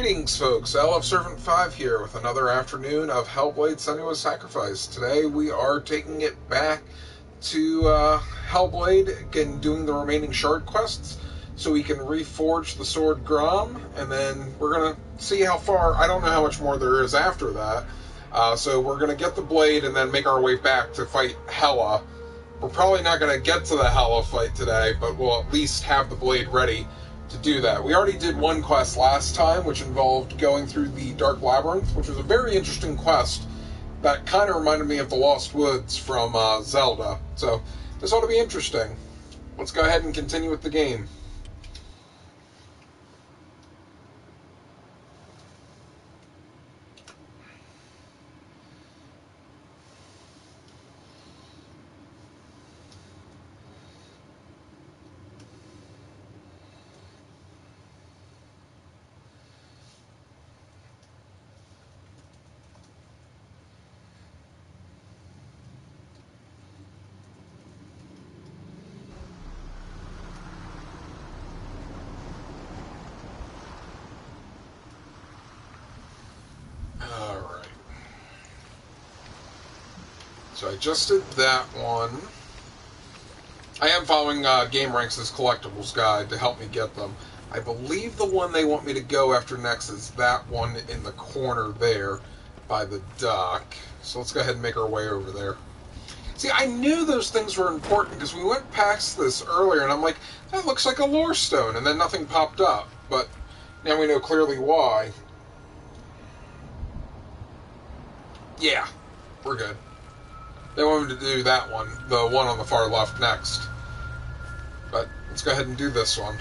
Greetings, folks. LF Servant 5 here with another afternoon of Hellblade Senua'S Sacrifice. Today we are taking it back to Hellblade, again doing the remaining shard quests so we can reforge the sword Grom, and then we're going to see how far. I don't know how much more there is after that. So we're going to get the blade and then make our way back to fight Hela. We're probably not going to get to the Hela fight today, but we'll at least have the blade ready to do that. We already did one quest last time, which involved going through the Dark Labyrinth, which was a very interesting quest that kind of reminded me of the Lost Woods from Zelda. So this ought to be interesting. Let's go ahead and continue with the game. Alright. So I just did that one. I am following Game Ranks' collectibles guide to help me get them. I believe the one they want me to go after next is that one in the corner there by the dock. So let's go ahead and make our way over there. See, I knew those things were important because we went past this earlier and I'm like, that looks like a lore stone, and then nothing popped up. But now we know clearly why. Yeah, we're good. They want me to do that one, the one on the far left next. But let's go ahead and do this one.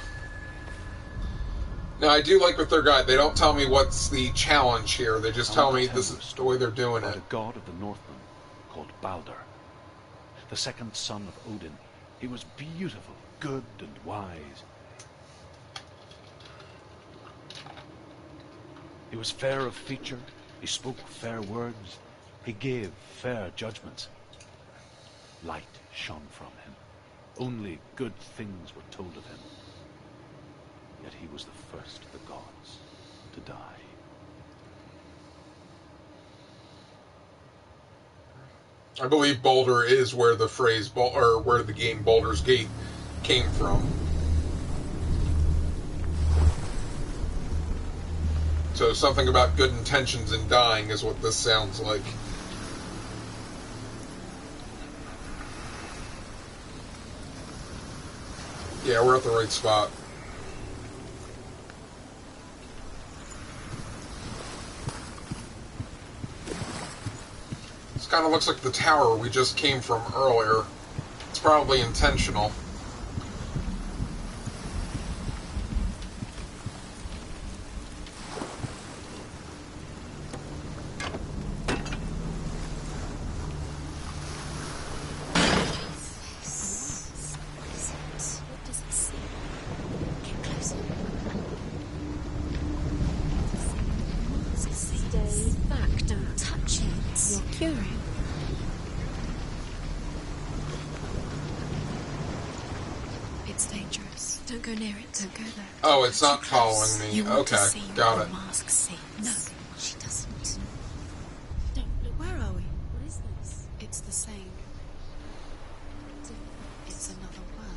Now, I do like with their guide, they don't tell me what's the challenge here. They just tell me this is the way they're doing it. A god of the Northmen called Baldur, the second son of Odin. He was beautiful, good, and wise. He was fair of feature. He spoke fair words. He gave fair judgments. Light shone from him. Only good things were told of him. Yet he was the first of the gods to die. I believe Baldur is where the phrase, or where the game Baldur's Gate came from. So something about good intentions in dying is what this sounds like. Yeah, we're at the right spot. This kind of looks like the tower we just came from earlier. It's probably intentional. Oh, it's not following me. Okay, got it. No, she doesn't. Don't look. Where are we? What is this? It's the same. It's another world.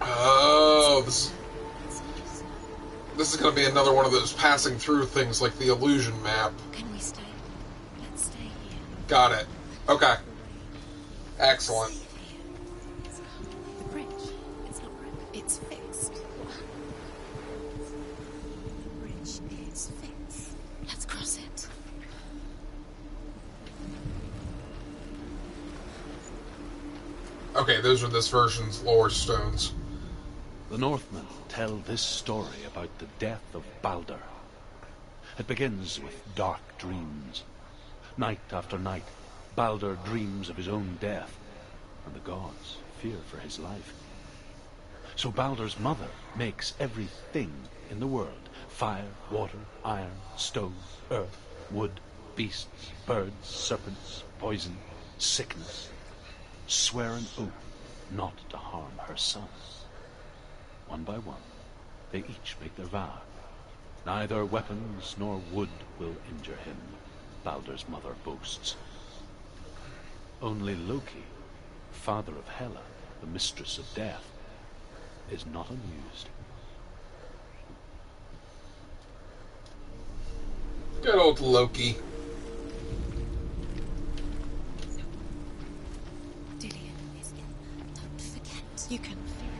Oh, this is going to be another one of those passing through things like the illusion map. Can we stay? Let's stay here. Got it. Okay. Excellent. The bridge. It's not broken. It's fixed. The bridge is fixed. Let's cross it. Okay, those are this version's lore stones. The Northmen tell this story about the death of Baldur. It begins with dark dreams. Night after night, Baldur dreams of his own death, and the gods fear for his life. So Baldur's mother makes everything in the world: fire, water, iron, stone, earth, wood, beasts, birds, serpents, poison, sickness. Swear an oath not to harm her sons. One by one, they each make their vow Neither weapons nor wood will injure him, Baldur's mother boasts. Only Loki, father of Hela, the mistress of death, is not amused. Good old Loki. Dillion is in. Don't forget. You can feel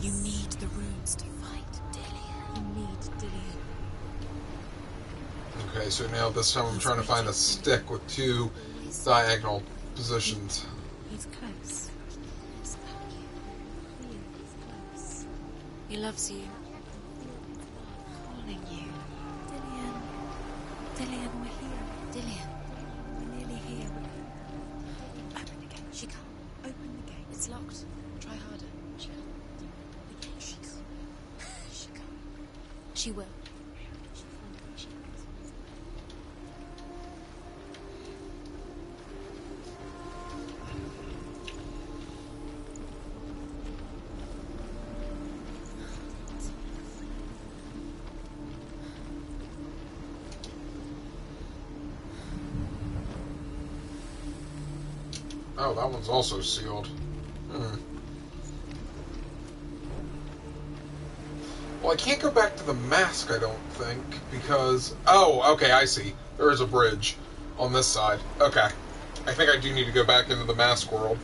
it. You need the runes to fight Dillion. You need Dillion. Okay, so now this time I'm trying to find a stick with two diagonal positions. He's close. It's about you. He's close. He loves you. Calling you. Dillion. Dillion, we're here. Dillion. We're nearly here. Open the gate. She can't. Open the gate. It's locked. Try harder. She can't. The gate. She can't. She can't. She will. Oh, that one's also sealed. Well, I can't go back to the mask, I don't think, because... Oh, okay, I see. There is a bridge on this side. Okay. I think I do need to go back into the mask world.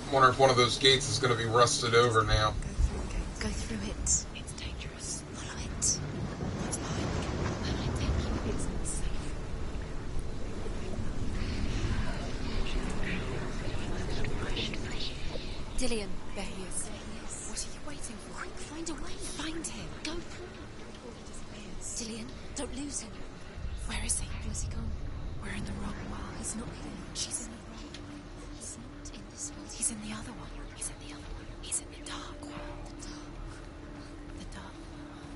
I wonder if one of those gates is going to be rusted over now. Go through it. It's dangerous. Follow it. What's behind the gate? Where I take you, it's not safe. Dillion, there he is. What are you waiting for? Quick, find a way. Find him. Go through him before he disappears. Dillion, don't lose him. Where is he? Where's he gone? We're in the wrong world. He's not here. She's in the wrong world. He's not in this world. He's in the other one. He's in the other one. He's in the dark world. The dark world.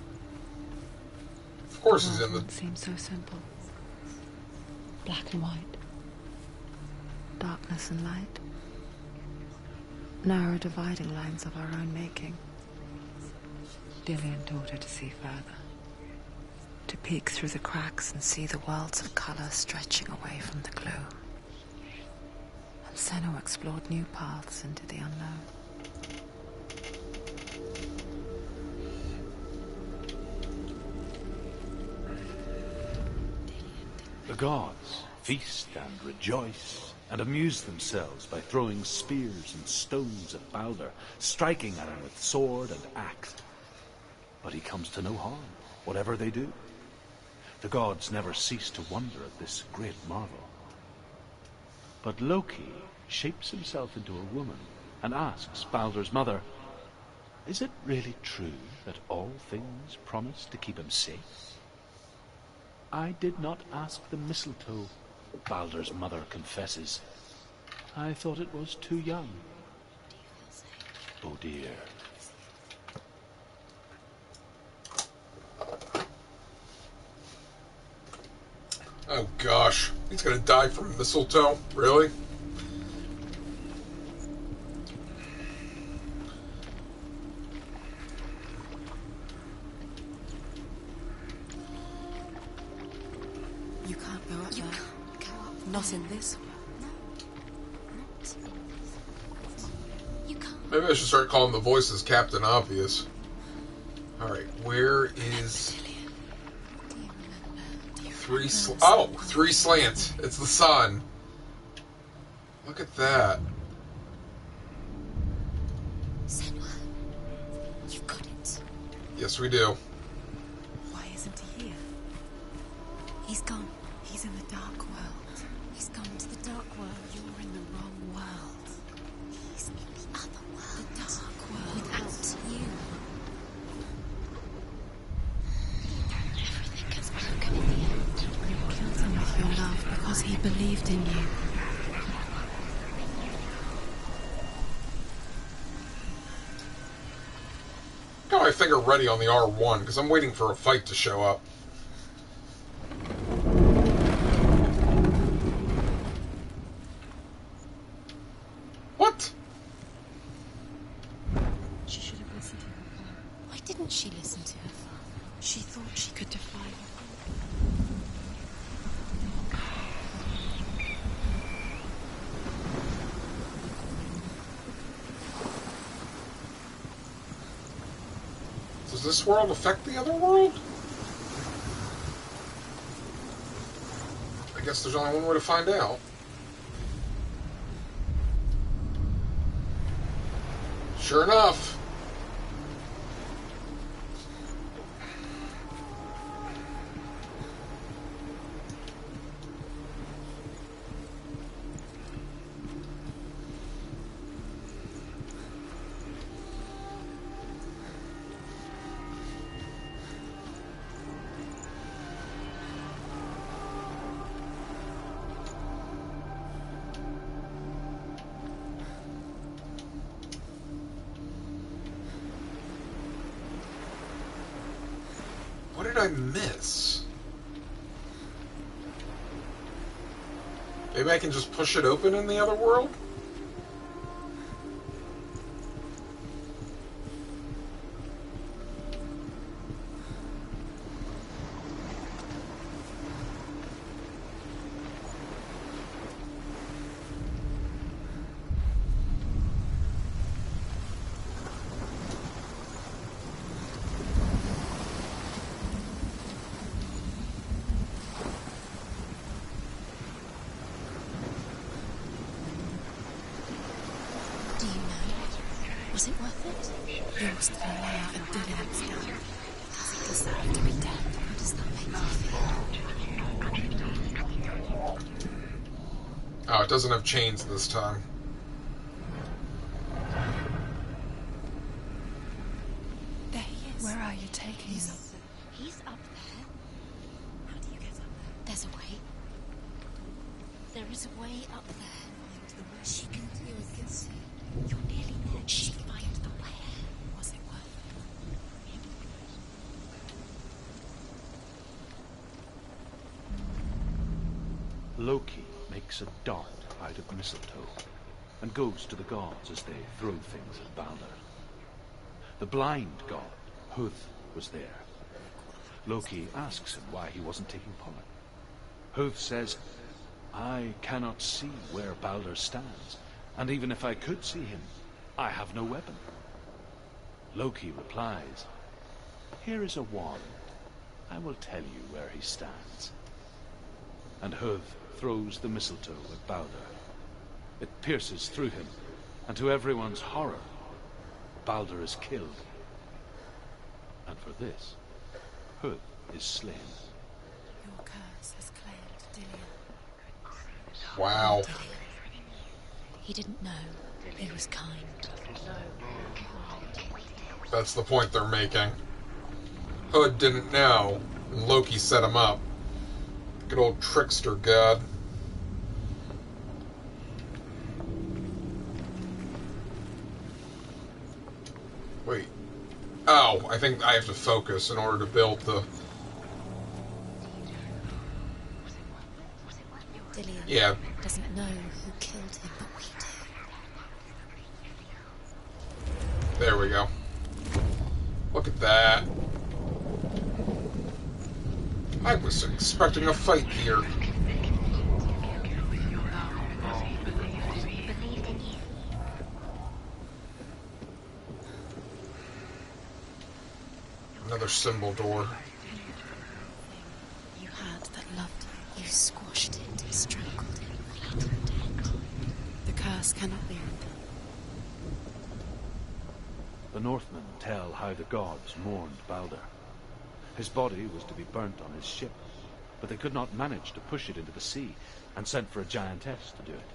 Of course he's in the... It seems so simple. Black and white. Darkness and light. Narrow dividing lines of our own making. Dillion taught her to see further. To peek through the cracks and see the worlds of color stretching away from the gloom. And Senua explored new paths into the unknown. The gods feast and rejoice and amuse themselves by throwing spears and stones at Baldur, striking at him with sword and axe. But he comes to no harm, whatever they do. The gods never cease to wonder at this great marvel. But Loki shapes himself into a woman and asks Baldur's mother, is it really true that all things promise to keep him safe? I did not ask the mistletoe, Baldur's mother confesses. I thought it was too young. Oh dear. Oh gosh, he's gonna die from mistletoe? Really? You can't go up there. You can't go up. Not in this world. No. Not in this world. You can't. Maybe I should start calling the voices Captain Obvious. Alright, where is... Three slants. It's the sun. Look at that. Senua, you've got it. Yes, we do. Why isn't he here? He's gone. He's in the dark world. He's gone to the dark world. You're in the wrong world. He's in the other world. The dark world. Without you. believed in you. Got my finger ready on the R1 because I'm waiting for a fight to show up. What? She should have listened to her father. Why didn't she listen to her father? She thought she could defy him. Does this world affect the other world? I guess there's only one way to find out. Sure enough. What did I miss? Maybe I can just push it open in the other world? Was it worth it? Yours to Hela and Dilian's death. Does it deserve to be dead? How does that make you feel? Oh, it doesn't have chains this time. There he is. Where are you taking me? He's up there. How do you get up there? There's a way. There is a way up there. She can do this. You're nearly there. She find the way. Was it worth it? Loki makes a dart out of mistletoe and goes to the gods as they throw things at Balder. The blind god, Huth, was there. Loki asks him why he wasn't taking part. Huth says, I cannot see where Balder stands, and even if I could see him, I have no weapon. Loki replies, here is a wand. I will tell you where he stands. And Huth throws the mistletoe at Balder. It pierces through him, and to everyone's horror, Balder is killed. And for this, Huth is slain. Your curse has claimed Dilian. Wow. He didn't know. He was kind. That's the point they're making. Hood didn't know, and Loki set him up. Good old trickster god. Wait. Oh, I think I have to focus in order to build the... Dilian doesn't know who killed him, but we do. There we go. Look at that. I was expecting a fight here. Another symbol door. You had that loved you. You squashed it, strangled it, let him dead. The curse cannot be undone. The Northmen tell how the gods mourned Balder. His body was to be burnt on his ship, but they could not manage to push it into the sea, and sent for a giantess to do it.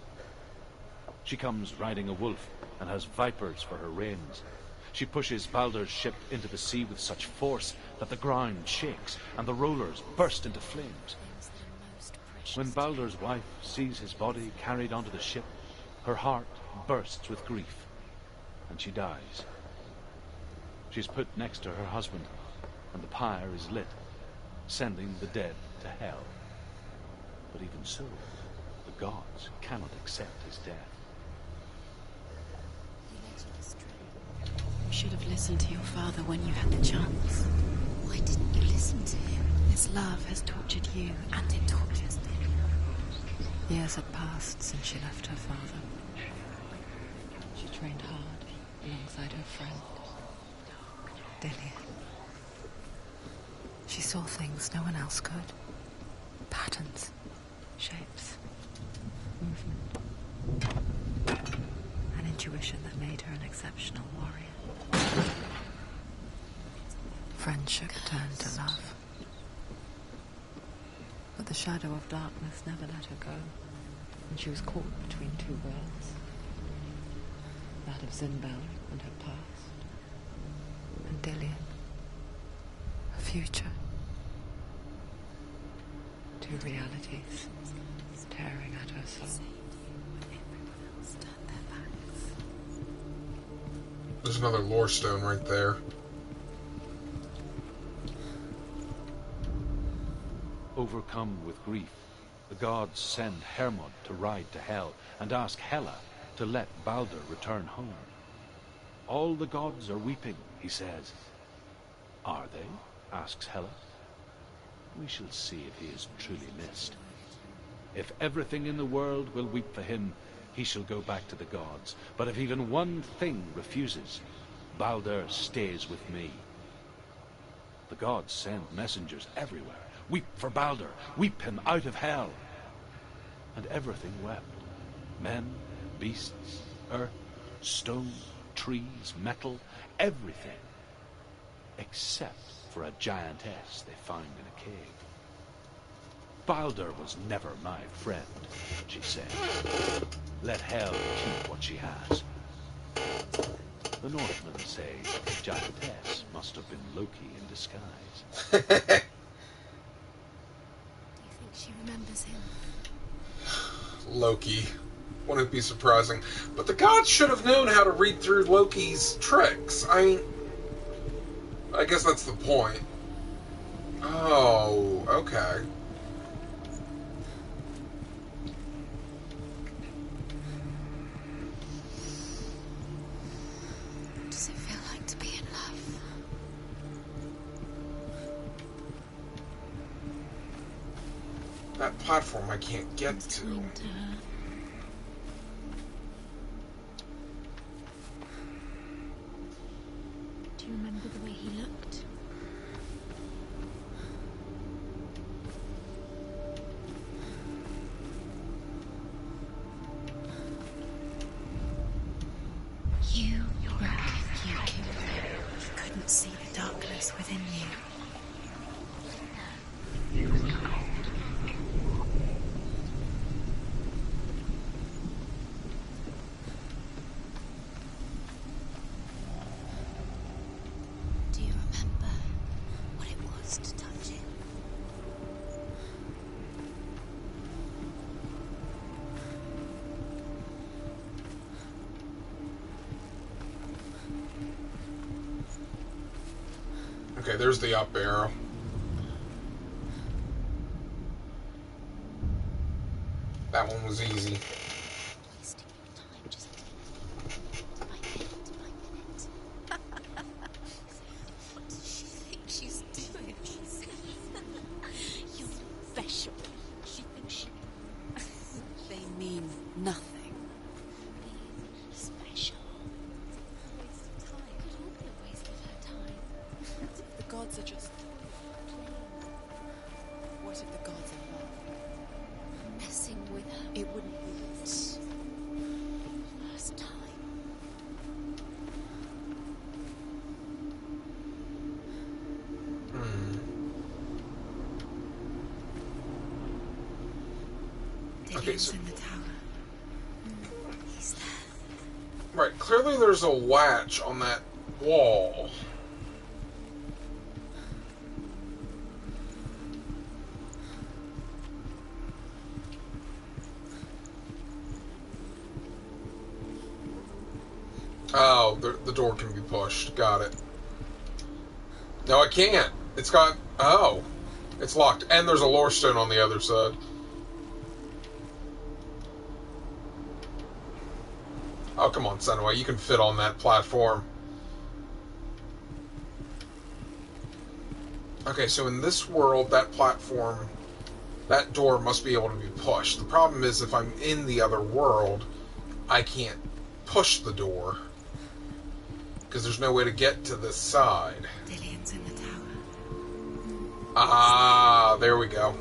She comes riding a wolf, and has vipers for her reins. She pushes Balder's ship into the sea with such force that the ground shakes, and the rollers burst into flames. When Baldur's wife sees his body carried onto the ship, her heart bursts with grief, and she dies. She's put next to her husband, and the pyre is lit, sending the dead to hell. But even so, the gods cannot accept his death. You should have listened to your father when you had the chance. Why didn't you listen to him? His love has tortured you, and it tortures me. Years had passed since she left her father. She trained hard alongside her friend, Dillian. She saw things no one else could. Patterns, shapes, movement. An intuition that made her an exceptional warrior. Friendship turned to love. But the shadow of darkness never let her go, and she was caught between two worlds. That of Zinbel and her past, and Dillian, her future. Two realities tearing at her soul. There's another lore stone right there. Overcome with grief, the gods send Hermod to ride to Hell and ask Hela to let Baldur return home. All the gods are weeping, he says. Are they? Asks Hela. We shall see if he is truly missed. If everything in the world will weep for him, he shall go back to the gods. But if even one thing refuses, Baldur stays with me. The gods send messengers everywhere. Weep for Baldur, weep him out of hell. And everything wept. Men, beasts, earth, stone, trees, metal, everything. Except for a giantess they found in a cave. Baldur was never my friend, she said. Let hell keep what she has. The Northmen say the giantess must have been Loki in disguise. She remembers him. Loki. Wouldn't be surprising. But the gods should have known how to read through Loki's tricks. I guess that's the point. Oh, okay. What does it feel like to be in love? That platform I can't get to. Do you remember the way he looked? You couldn't see the darkness within you. Do you remember what it was to touch him? Okay, there's the up arrow. That one was easy. Wasting your time just by minute by minute. What does she think she's doing? You're special. She thinks she... They mean nothing. Being special. Waste of time. It could all be a waste of her time. What if the gods are just... What if the gods are love? Messing with her. It wouldn't be this. First time. Okay, so... in the tower. He's there. Right, clearly there's a latch on that wall. Oh, the door can be pushed. Got it. No, I can't. It's got... Oh. It's locked. And there's a lore stone on the other side. Oh, come on, Senua. You can fit on that platform. Okay, so in this world, that platform, that door must be able to be pushed. The problem is if I'm in the other world, I can't push the door. Because there's no way to get to this side. Dillian's in the tower. Ah, there we go.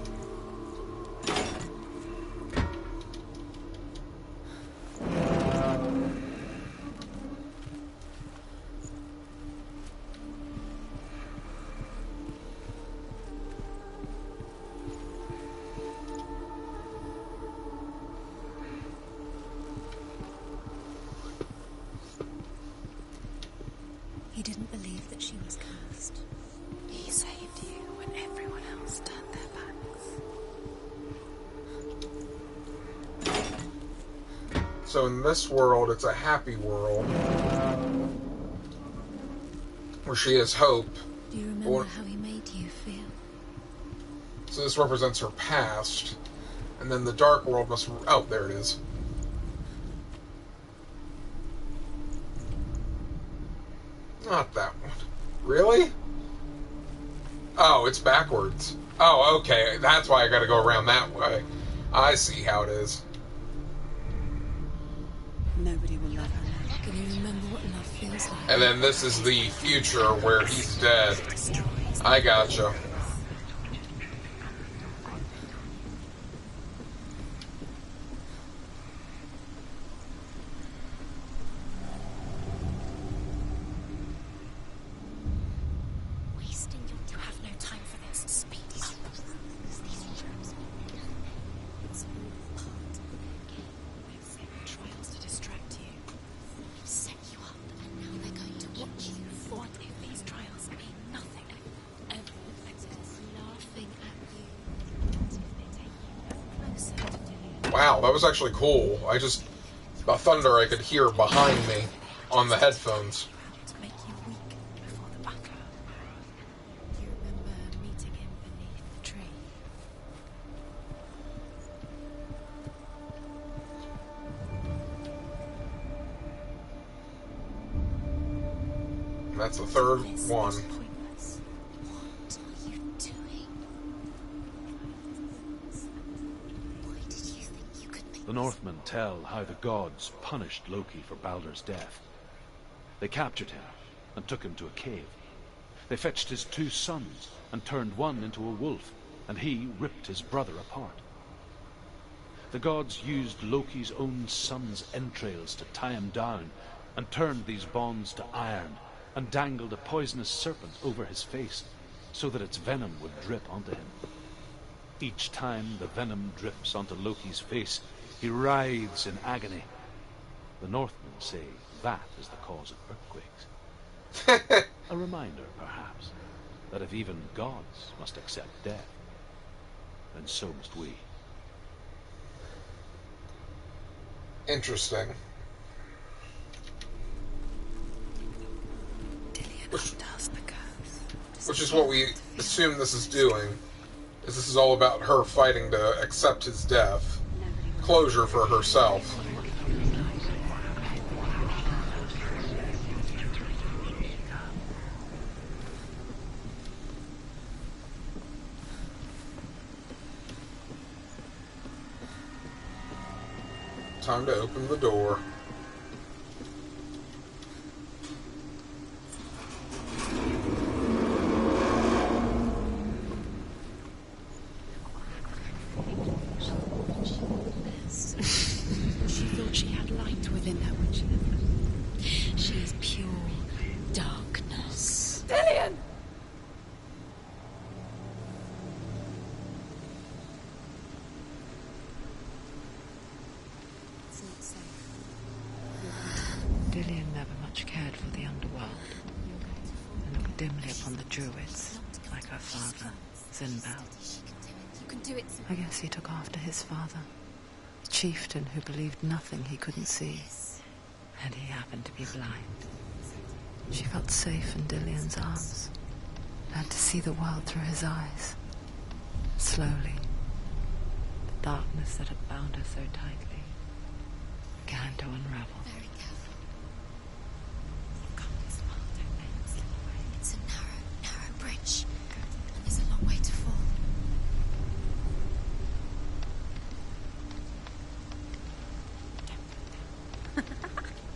He didn't believe that she was cursed. He saved you when everyone else turned their backs. So in this world, it's a happy world. Where she has hope. Do you remember how he made you feel? So this represents her past. And then the dark world must... Oh, there it is. Not that one. Really? Oh, it's backwards. Oh, okay. That's why I gotta go around that way. I see how it is. Nobody will love her. Can you remember what love feels like? And then this is the future where he's dead. I gotcha. You have no time for this. Speed up. It's all part of the game. They've set trials to distract you. They've set you up, and now they're going to watch you. What if these trials mean nothing? Everyone is laughing at you. What if they take you closer to Dillian? Wow, that was actually cool. The thunder I could hear behind me on the headphones. To make you weak before the battle. Do you remember meeting him beneath the tree? That's the third This one. is pointless. What are you doing? Why did you think you could make The Northmen tell how the gods punished Loki for Baldur's death. They captured him and took him to a cave. They fetched his 2 sons and turned one into a wolf, and he ripped his brother apart. The gods used Loki's own son's entrails to tie him down and turned these bonds to iron and dangled a poisonous serpent over his face so that its venom would drip onto him. Each time the venom drips onto Loki's face, he writhes in agony. The Northmen say that is the cause of earthquakes. A reminder, perhaps, that if even gods must accept death, then so must we. Interesting. Dillian undoes the curse. Which is what we assume this is doing. Is this is all about her fighting to accept his death. Closure for herself. Time to open the door. She thought she had light within her when she left. She is pure darkness. Dillian! It's not safe. Dillian never much cared for the underworld and looked dimly upon the druids, like her father, Zinbel. You can do it. I guess he took after his father, the chieftain who believed nothing he couldn't see. And he happened to be blind. She felt safe in Dillian's arms. Learned to see the world through his eyes. Slowly, the darkness that had bound her so tightly began to unravel. Very careful. You can't be smart, don't let him slip away. It's a narrow bridge. And there's a long way to fall.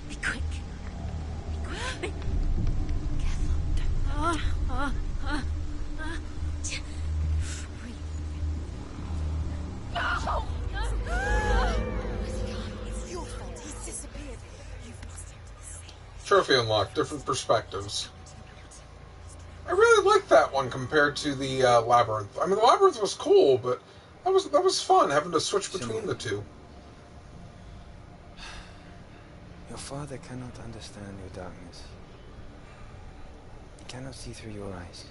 Be quick. Be quick. Careful. It's your fault. He's disappeared. You've lost him to the sea. Trophy unlocked, different perspectives. I really liked that one compared to the Labyrinth. I mean, the Labyrinth was cool, but that was fun, having to switch between the two. Your father cannot understand your darkness. He cannot see through your eyes.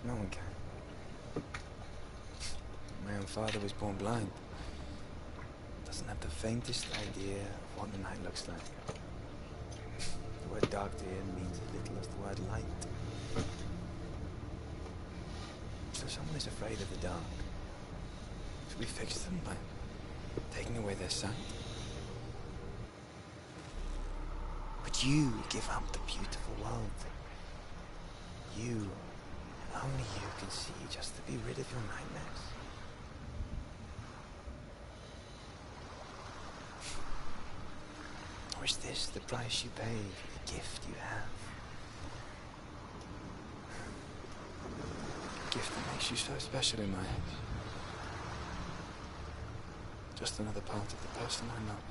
No one can. My own father was born blind. Doesn't have the faintest idea of what the night looks like. The word dark to him means as little as the word light. So someone is afraid of the dark. Should we fix them by taking away their sight? Would you give up the beautiful world? You, and only you, can see just to be rid of your nightmares. Or is this the price you pay for the gift you have? A gift that makes you so special in my eyes. Just another part of the person I love.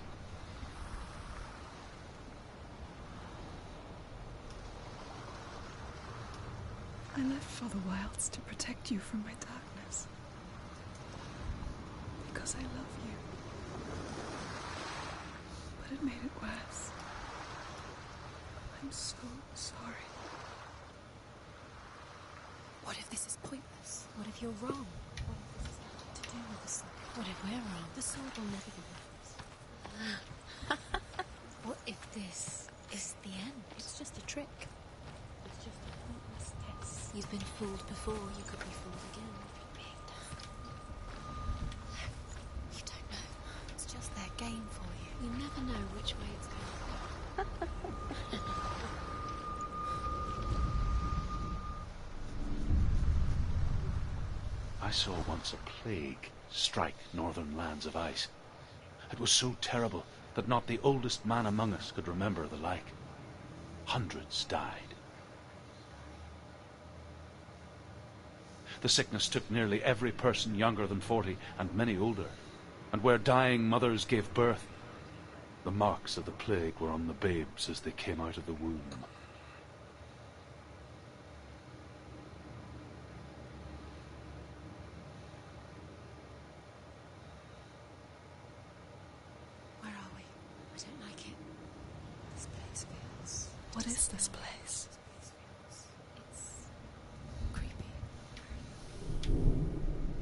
I lived for the wilds to protect you from my darkness. Because I love you. But it made it worse. I'm so sorry. What if this is pointless? What if you're wrong? What if this has nothing to do with the sword? What if we're wrong? The sword will never be lost. What if this is the end? It's just a trick. It's just a pointless test. You've been fooled before. You could be fooled again. Being done. You don't know. It's just their game for you. You never know which way it's going to go. I saw once a plague strike northern lands of ice. It was so terrible that not the oldest man among us could remember the like. Hundreds died. The sickness took nearly every person younger than 40, and many older. And where dying mothers gave birth, the marks of the plague were on the babes as they came out of the womb. Where are we? I don't like it. This place feels... What is this place? It's creepy.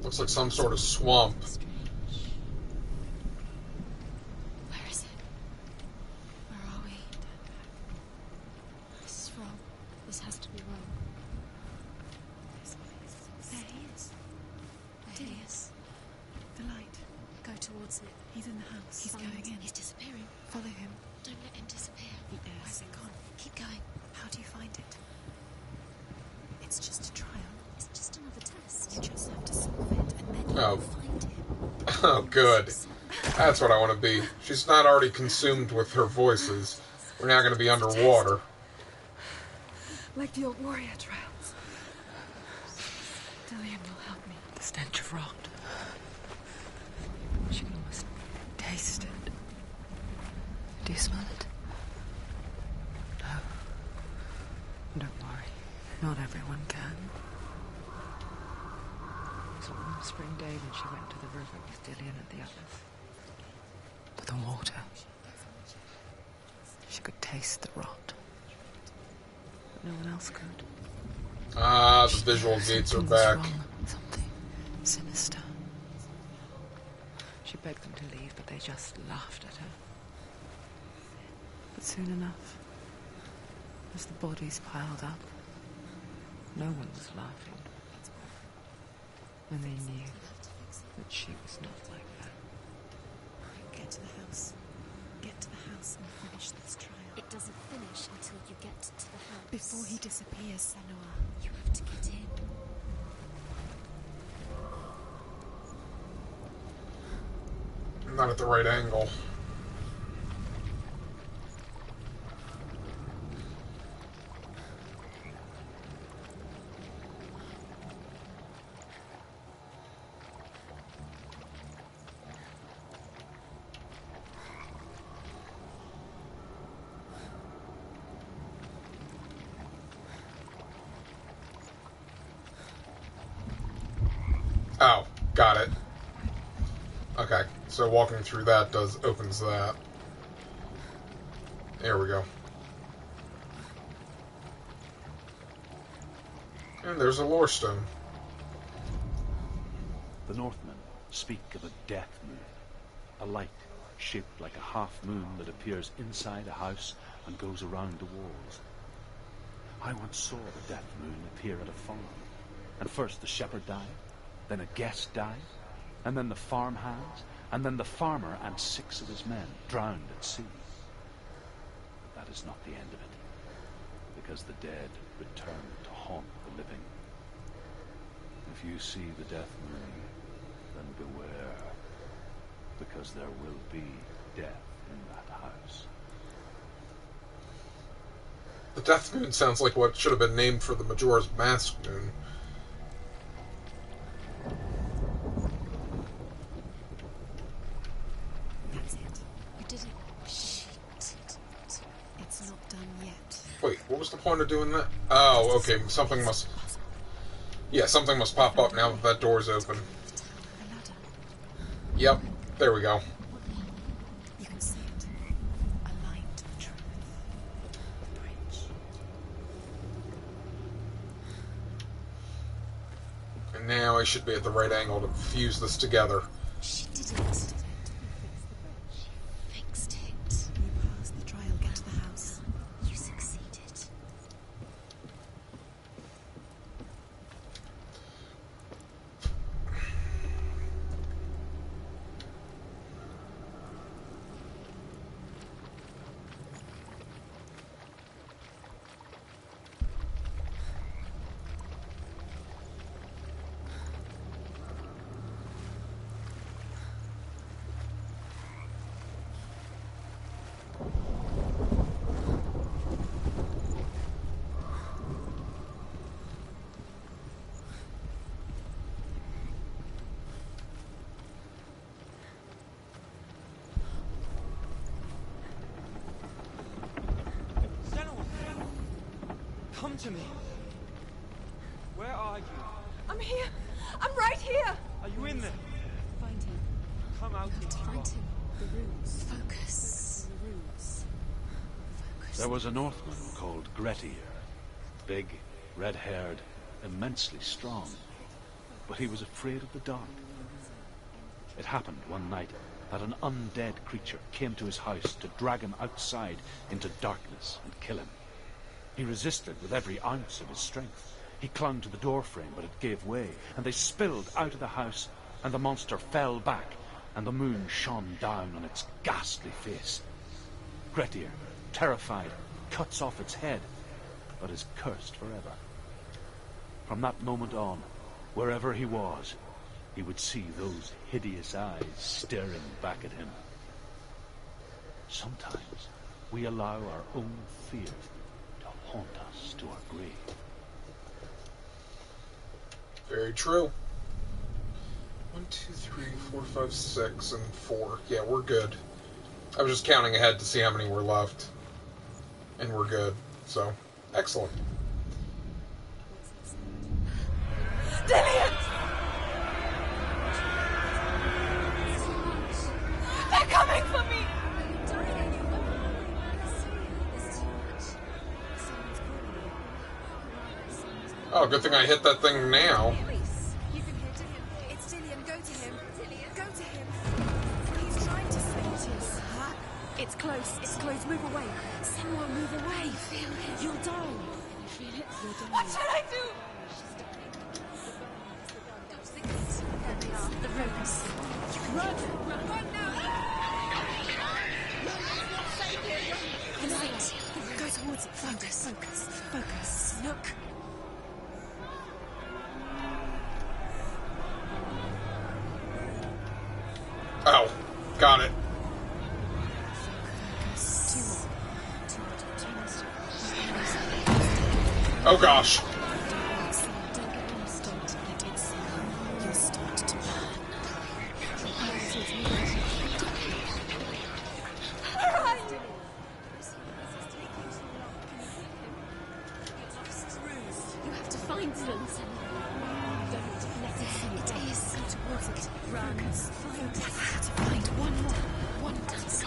Looks like some sort of swamp. Strange. Where is it? Where are we? This is wrong. This has to be wrong. This place. There he is. There he is. The light. Go towards it. He's in the house. He's Find- going in. He's disappearing. Follow him. Don't let him disappear. Where's it gone? Keep going. How do you find it? It's just a trial. It's just another test. You just have to solve it, and then Oh. You'll find him. Oh, good. That's what I want to be. She's not already consumed with her voices. We're not going to be underwater. like the old warrior trials. Dillian will help me. The stench of rot. She can almost taste it. Do you smell it? No. Don't worry. Not everyone can. It was on one spring day when she went to the river with Dillian and the others. To the water. She could taste the rot. But no one else could. Ah, the visual gates are Something was back. wrong. Something sinister. She begged them to leave, but they just laughed at her. soon enough, as the bodies piled up, no one was laughing. And they knew that she was not like that. Get to the house. Get to the house and finish this trial. It doesn't finish until you get to the house. Before he disappears, Senua, you have to get in. I'm not at the right angle. Oh, got it. Okay, so walking through that opens that. There we go. And there's a lore stone. The Northmen speak of a death moon, a light shaped like a half moon that appears inside a house and goes around the walls. I once saw the death moon appear at a farm, and first the shepherd died, then a guest died, and then the farmhands, and then the farmer and 6 of his men drowned at sea. But that is not the end of it, because the dead return to haunt the living. If you see the death moon, then beware, because there will be death in that house. The Death Moon sounds like what should have been named for the Majora's Mask moon. That's it. You did it. She did it. It's not done yet. Wait, what was the point of doing that? Oh, okay, something must... Yeah, something must pop up now that that door's open. The ladder. Yep, there we go. You can see it. A line to the truth. The bridge. And now I should be at the right angle to fuse this together. She did it. She fixed it. You passed the trial. Get to the house. You succeeded. Come to me. Where are you? I'm here. I'm right here. Are you in there? Find him. Come out Have to if you find are. him. The runes. Focus. The runes. Focus. There was a Northman called Grettir, big, red-haired, immensely strong, but he was afraid of the dark. It happened one night that an undead creature came to his house to drag him outside into darkness and kill him. He resisted with every ounce of his strength. He clung to the doorframe, but it gave way, and they spilled out of the house, and the monster fell back, and the moon shone down on its ghastly face. Grettir, terrified, cuts off its head, but is cursed forever. From that moment on, wherever he was, he would see those hideous eyes staring back at him. Sometimes we allow our own fear to haunt us to our grave. Very true. 1, 2, 3, 4, 5, 6, and 4. Yeah, we're good. I was just counting ahead to see how many were left. And we're good. So, excellent. Dillian! They're coming for me! Oh, good thing I hit that thing now. You can hear Dillian. It's Dillian. Go to him. Dillian, go to him. He's trying to save us. It's close. It's close. Move away. Senua, move away. Feel it. You'll die. You feel it? You'll die. What should I do? There they are. The ruins. You can run. Run now. The light. Go towards it. Focus. Focus. Focus. Look. Oh, got it. Oh gosh. Don't get lost. Don't let it see you. You'll start to burn. Where are you? You have to find them. Don't let it see you. It is. Go towards it. Run. You have to find one more. One dance.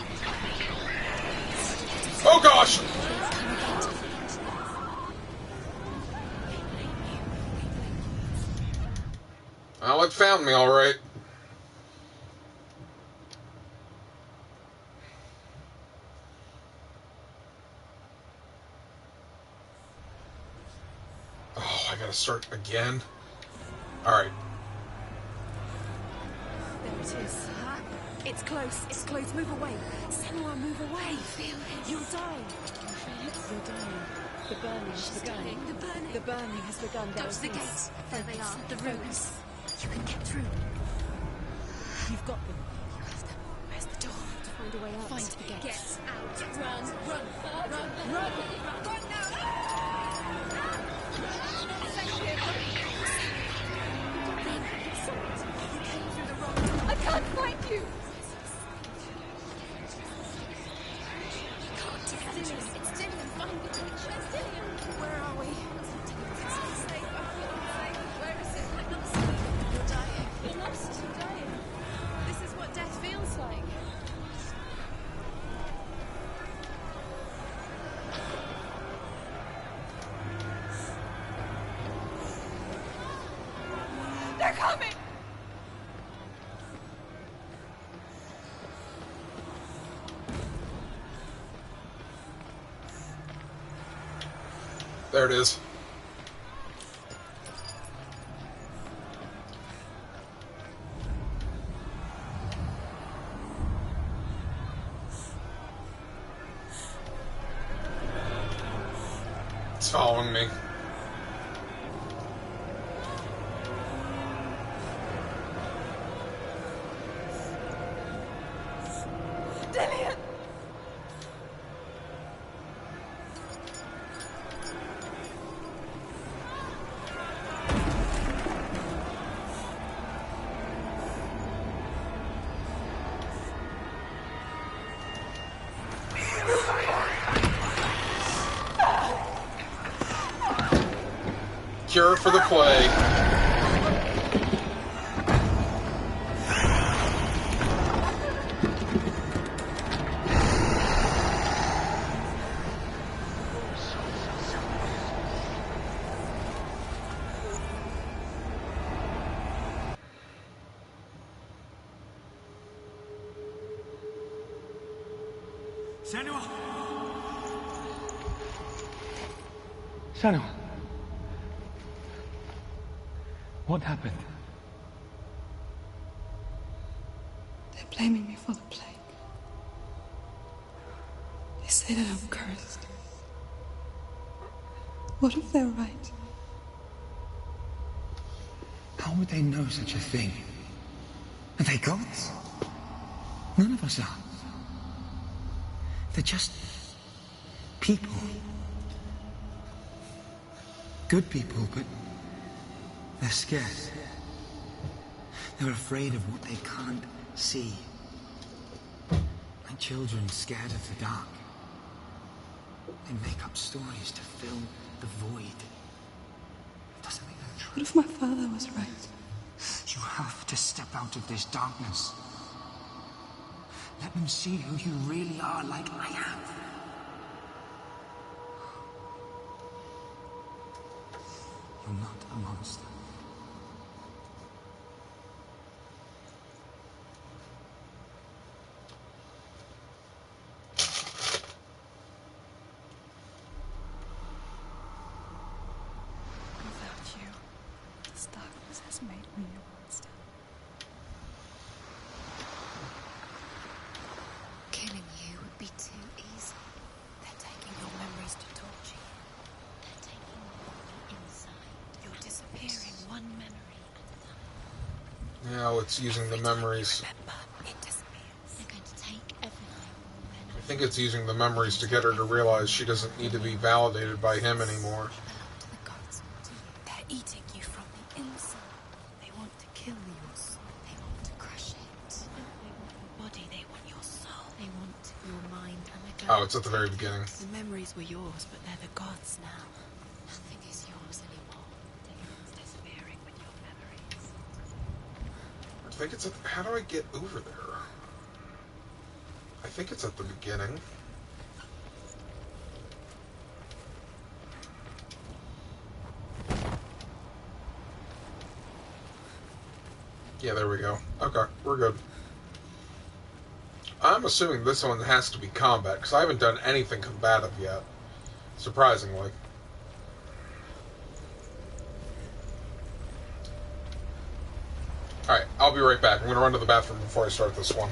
Oh gosh. Well, it found me all right. Oh, I gotta start again. All right. There it is. It's close. It's close. Move away. Senua, move away. Feel it. You'll die. You feel it? You're dying. The burning has begun. The burning. The burning has begun. Go to the gates. There they are. The ruins. You can get through. You've got them. You have them. Where's the door? To find a way out. Find the gate. Get out. Run. Run. Run. Run. Run now. I can't find you. It's Dillian. Find the gate. Where's Dillian? Where are we? Where is it? I'm not safe. You're dying. You're lost. You're dying. This is what death feels like. They're coming! There it is. It's following me. Dillian! Cure for the plague. Senua! Senua! What happened? They're blaming me for the plague. They say that I'm cursed. What if they're right? How would they know such a thing? Are they gods? None of us are. They're just people. Good people, but they're scared. They're afraid of what they can't see. Like children scared of the dark. They make up stories to fill the void. It doesn't make them true. What if my father was right? You have to step out of this darkness. Let them see who you really are, like I am. You're not a monster. just made me a monster. Killing you would be too easy. They're taking your memories to torture you. They're taking you from the inside. You're disappearing one memory at a time. Now it's using the memories. Remember, it disappears. They're going to take everything. I think it's using the memories to get her to realize she doesn't need to be validated by him anymore. The gods want to you. They're eating you from the inside. They want to kill your soul. They want to crush it. They want your body. They want your soul. They want your mind and the gods. Oh, it's at the very beginning. The memories were yours, but they're the gods now. Nothing is yours anymore. It's disappearing with your memories. I think it's at the, how do I get over there? I think it's at the beginning. Yeah, there we go. Okay, we're good. I'm assuming this one has to be combat, because I haven't done anything combative yet. Surprisingly. Alright, I'll be right back. I'm going to run to the bathroom before I start this one.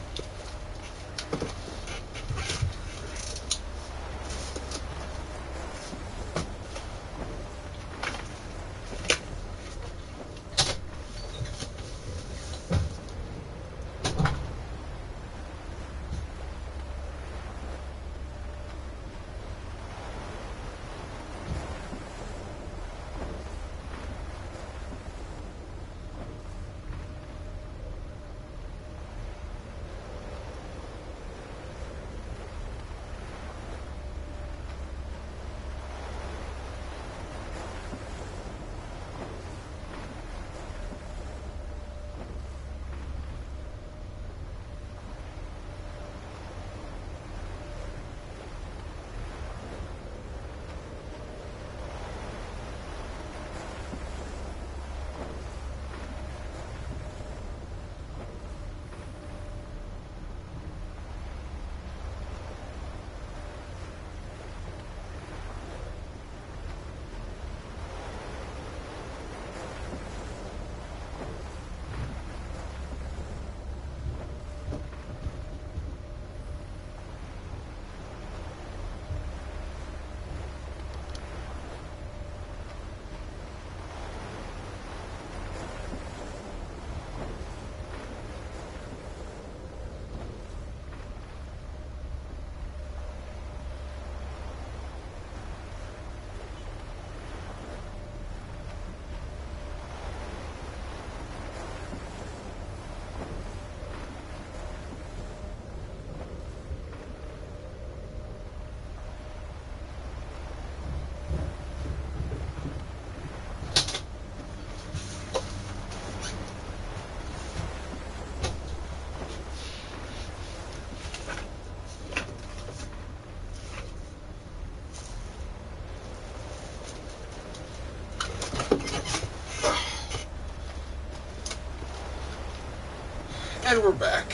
And we're back.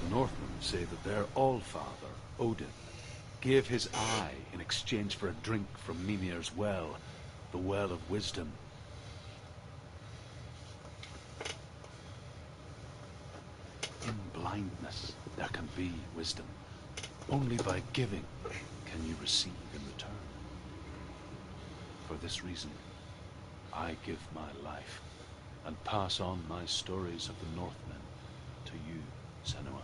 The Northmen say that their Allfather, Odin, gave his eye in exchange for a drink from Mimir's well, the Well of Wisdom. In blindness, there can be wisdom. Only by giving can you receive in return. For this reason, I give my life and pass on my stories of the Northmen to you, Senua.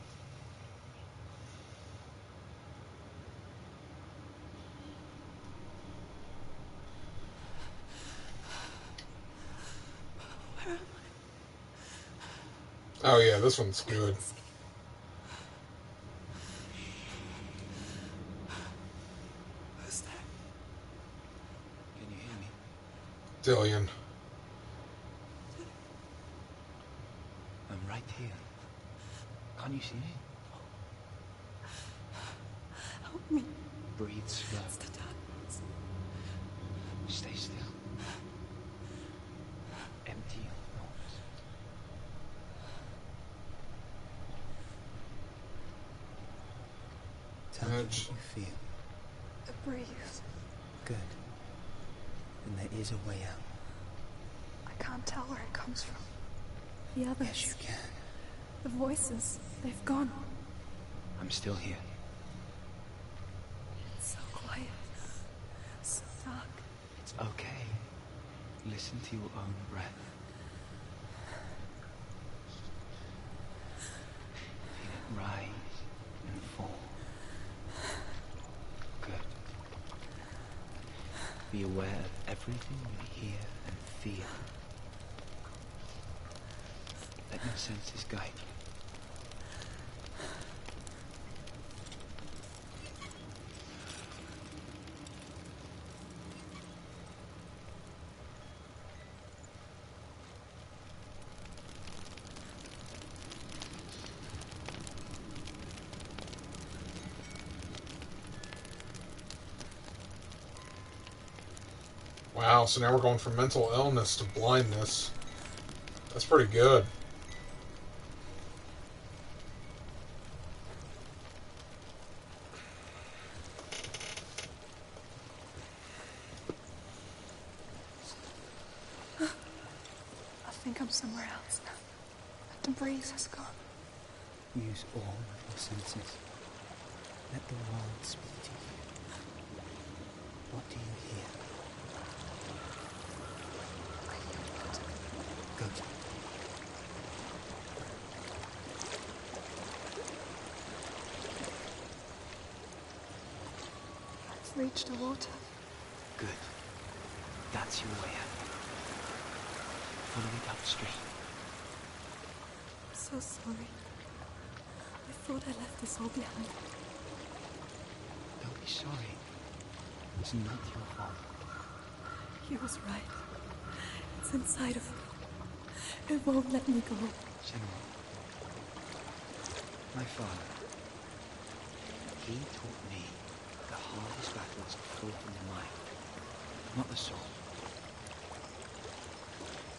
Where am I? Oh yeah, this one's good. Who's there? Can you hear me? Dillion. I'm right here. Can't you see me? Help me. Breathe slow. It's the darkness. Stay still. Empty your thoughts. Tell me what Edge. you feel. The breeze. Good. And there is a way out. I can't tell where it comes from. The others. Yes, you can. The voices. They've gone. I'm still here. It's so quiet. So dark. It's okay. Listen to your own breath. Feel it rise and fall. Good. Be aware of everything you hear and feel. Let your senses guide you. Wow, so now we're going from mental illness to blindness. That's pretty good. I think I'm somewhere else now. The breeze has gone. Use all of your senses. Let the world speak to you. What do you hear? I hear water. Good. I've reached the water. Good. That's your way out. Follow it upstream. I'm so sorry. I thought I left this all behind. Don't be sorry. It's not your fault. He was right. It's inside of me. It won't let me go. Senua. My father. He taught me the hardest battles are fought in the mind, not the soul.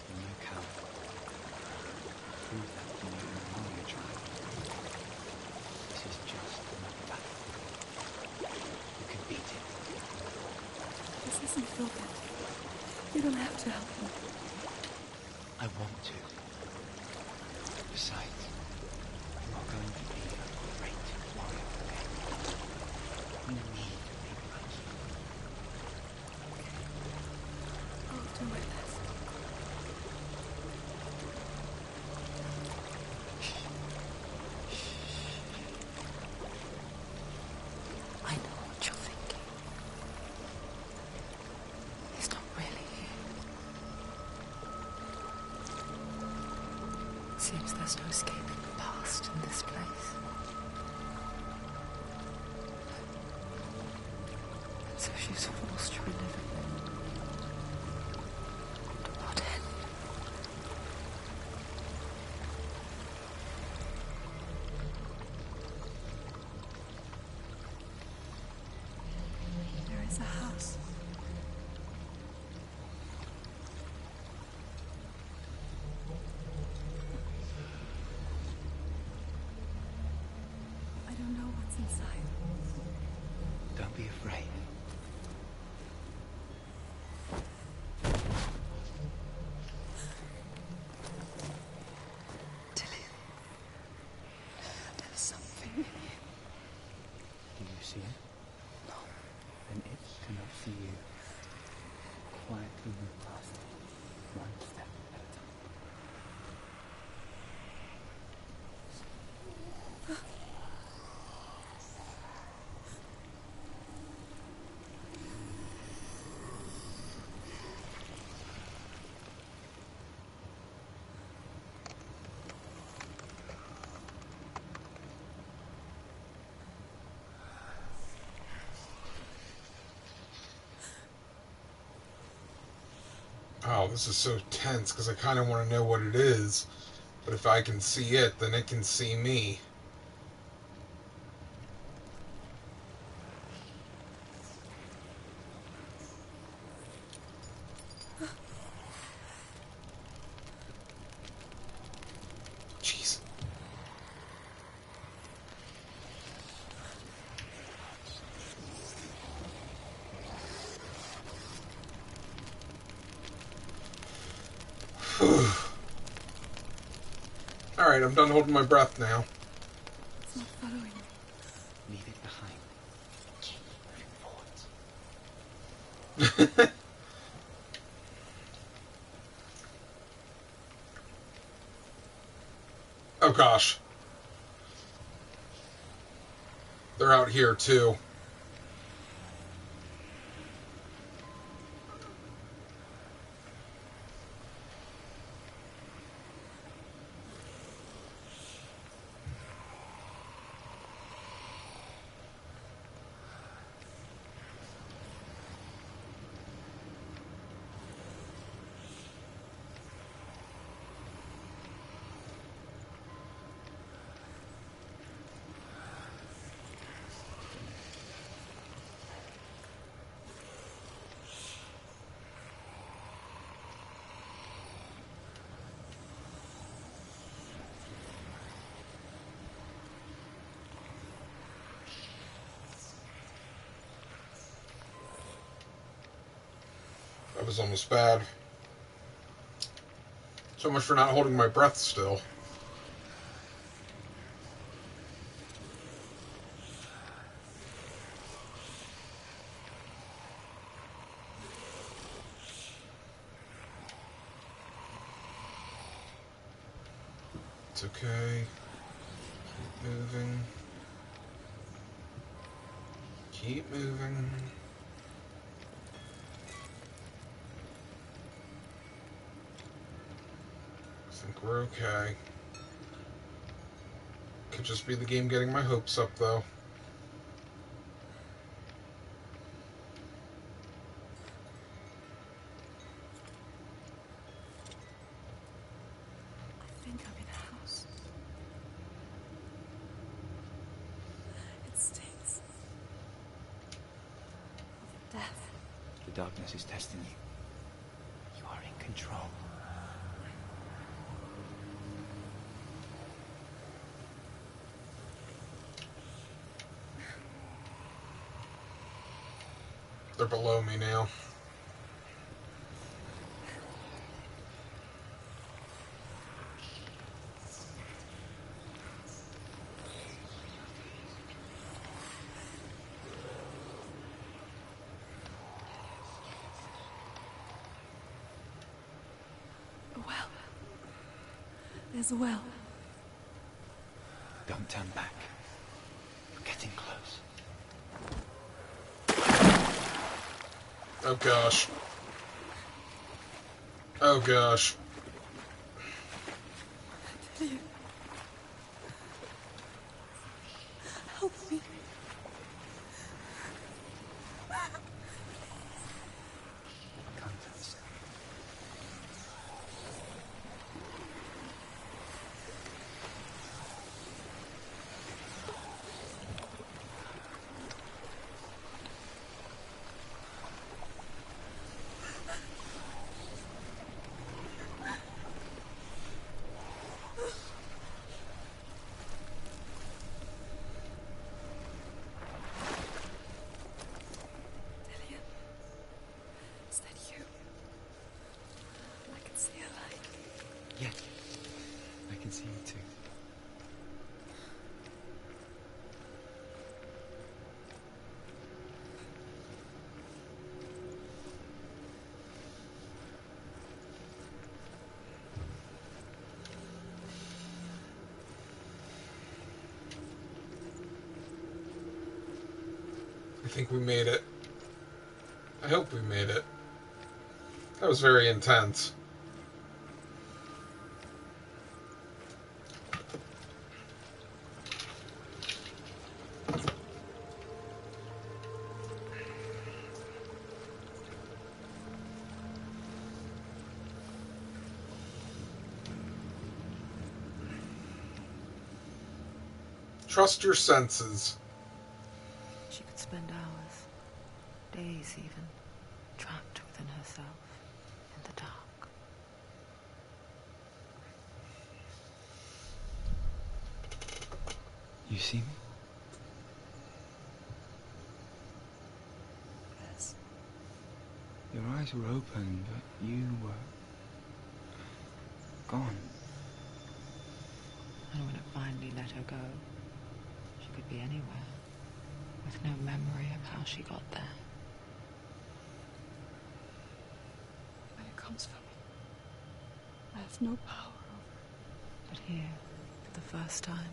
You're no coward. Prove that to me in the warrior tribe. This is just another battle. You can beat it. This isn't your battle. You don't have to help me. I want to. Besides, you are going to be a great warrior for me. You need to be brave. I'll do my best. I know what you're thinking. He's not really here. It seems there's no escaping the past in this place. And so she's forced to relive it. To what end? There is a house. I don't know what's inside. Don't be afraid. Tilly. There's something in here. Do you see it? No. Then it cannot see you. Quietly move past it, one step at a time. Oh, this is so tense because I kind of want to know what it is. But if I can see it, then it can see me. Jeez. Alright, I'm done holding my breath now. It's not following me. Leave it behind. Keep moving forward. Oh gosh. They're out here too. That was almost bad. So much for not holding my breath still. It's okay. Keep moving. Keep moving. I think we're okay. Could just be the game getting my hopes up, though. I think I'm in a house. It stinks. Of death. The darkness is testing you. You are in control. They're below me now. A well. There's a well. Don't turn back. You're getting close. Oh gosh. Oh gosh. Help me. Come to the center. Is that you? I can see a light. Yeah. I can see you too. I think we made it. I hope we made it. That was very intense. Trust your senses. She could spend hours, days even, trapped within herself, in the dark. You see me? Yes. Your eyes were open, but you were gone. finally let her go. She could be anywhere, with no memory of how she got there. When it comes for me, I have no power over it. But here, for the first time,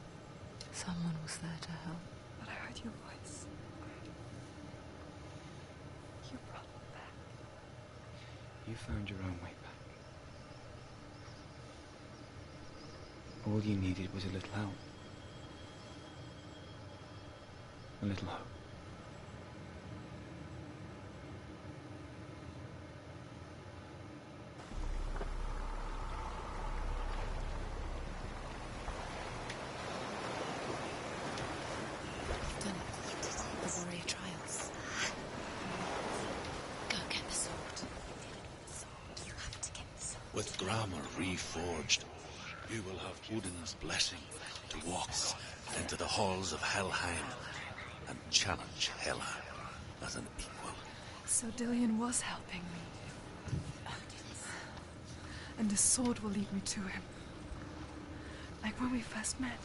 someone was there to help. But I heard your voice. You brought me back. You found your own way back. All you needed was a little help. A little hope. You've done it. The warrior trials. Go get the sword. You have to get the sword. With grammar reforged, you will have Odin's blessing to walk into the halls of Helheim and challenge Hela as an equal. So Dillion was helping me. And the sword will lead me to him. Like when we first met.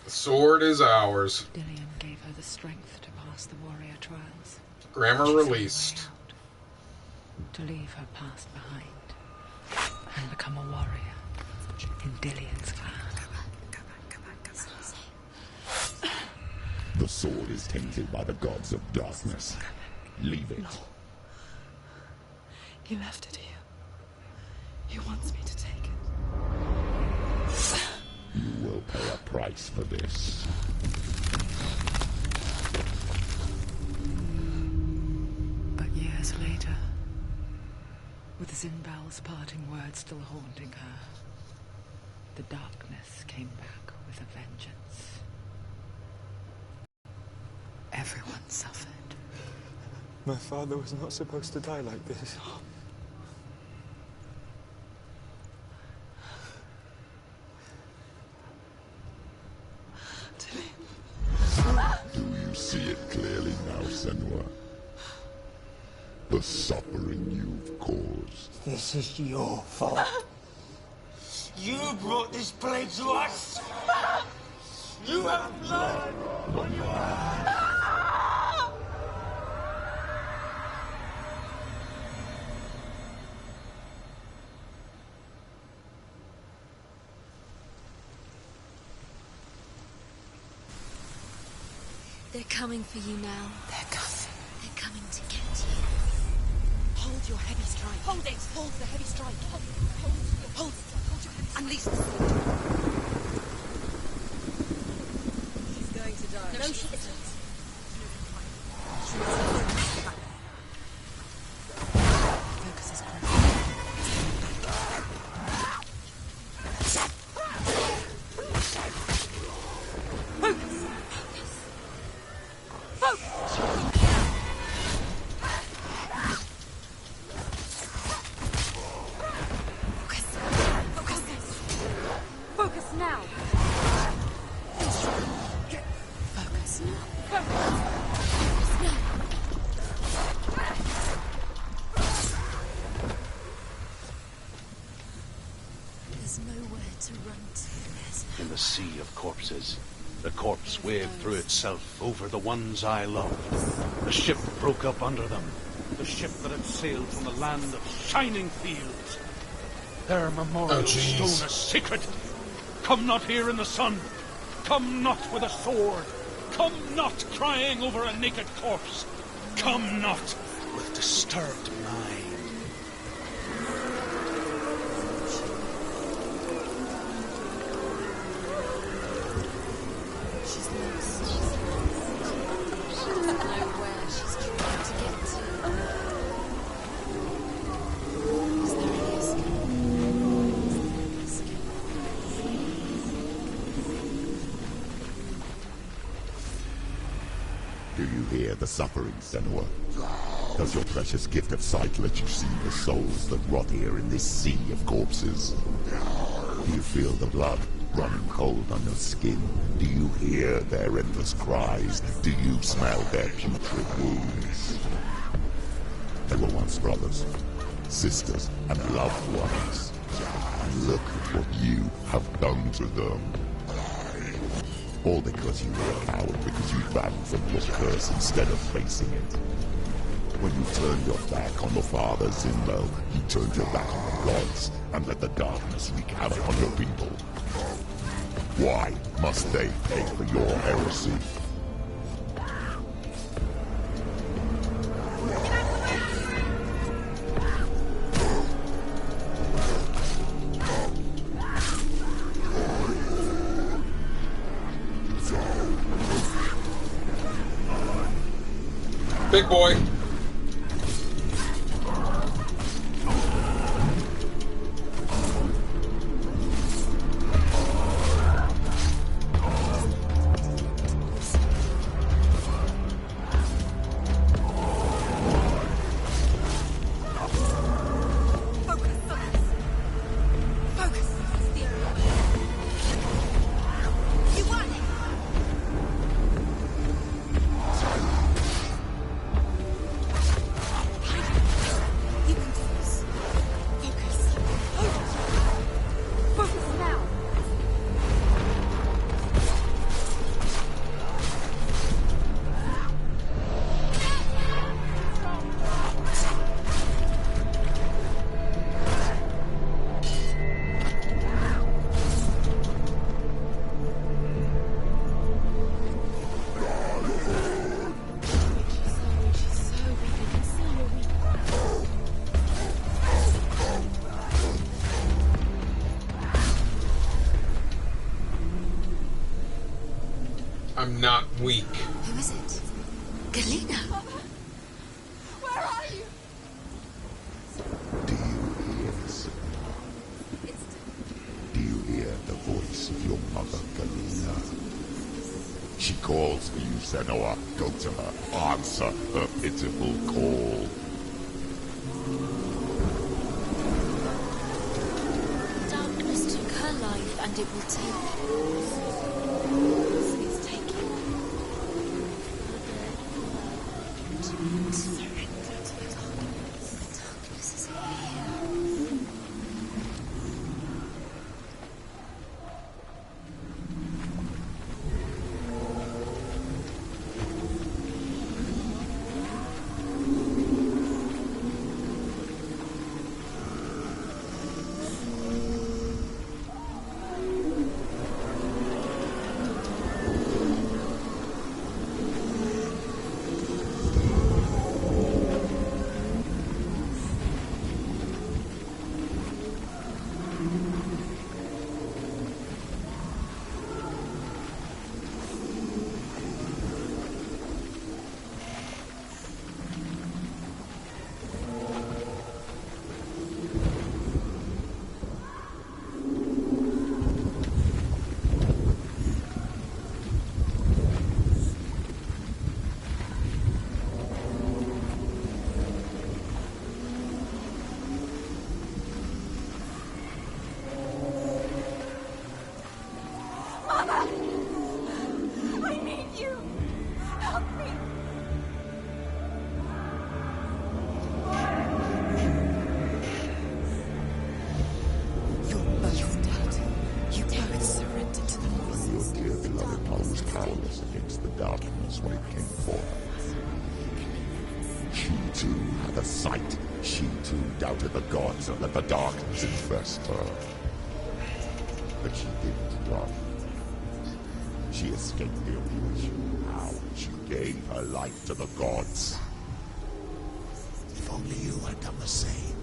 The sword is ours. Dillion gave her the strength to pass the warrior trials. Grammar She found a way released. out, to leave her past behind and become a warrior in Dillion's clan. The sword is tainted by the gods of darkness. Leave it. No. He left it here. He wants me to take it. You will pay a price for this. But years later, with Zinbal's parting words still haunting her, the darkness came back with a vengeance. Everyone suffered. My father was not supposed to die like this. Do you see it clearly now, Senua? The suffering you've caused. This is your fault. You brought this plague to us! You have blood on your hands! They're coming for you now. They're coming. They're coming to get you. Hold your heavy strike. Hold it. Hold the heavy strike. Hold your heavy strike. Unleash the sword. She's going to die. No, she isn't. Focus is correct. Focus now! Focus. There's nowhere to run to. In the sea of corpses, the corpse waved through itself over the ones I loved. The ship broke up under them. The ship that had sailed from the land of shining fields. Their memorial stone is sacred. Come not here in the sun. Come not with a sword. Come not crying over a naked corpse. Come not with disturbed mind. She's lost. She doesn't know where she's trying to get to. Is there any escape? Do you hear the suffering, Senua? Does your precious gift of sight let you see the souls that rot here in this sea of corpses? Do you feel the blood running cold on your skin? Do you hear their endless cries? Do you smell their putrid wounds? They were once brothers, sisters, and loved ones. And look at what you have done to them. All because you were a coward, because you ran from your curse instead of facing it. When you turned your back on the fathers in Lo, you turned your back on the gods, and let the darkness wreak havoc on your people. Why must they pay for your heresy? Big boy. I'm not weak. Who is it? Galena! Where are you? Do you hear this? Do you hear the voice of your mother, Galena? She calls for you, Senua. Go to her. Answer her pitiful call. Darkness took her life, and it will take... It's taking... Surrender to the darkness. The darkness is here. Doubted the gods and let the darkness infest her. But she didn't run. She escaped the illusion. How she gave her life to the gods. If only you had done the same,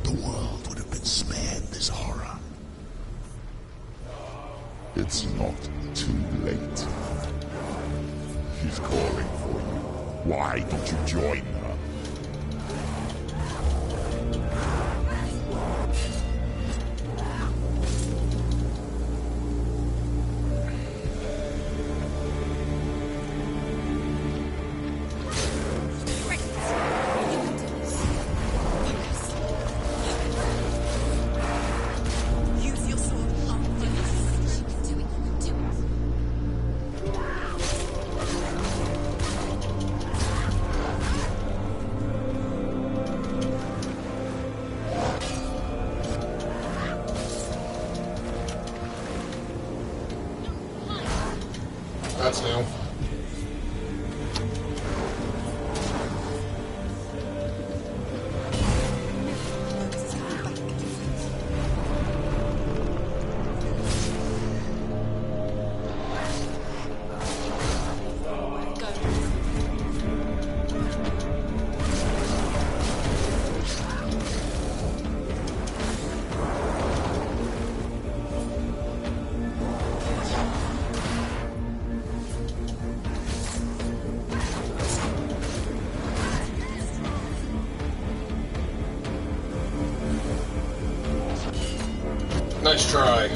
the world would have been spared this horror. It's not too late. She's calling for you. Why don't you join her? That's new. Nice try.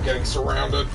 Getting surrounded.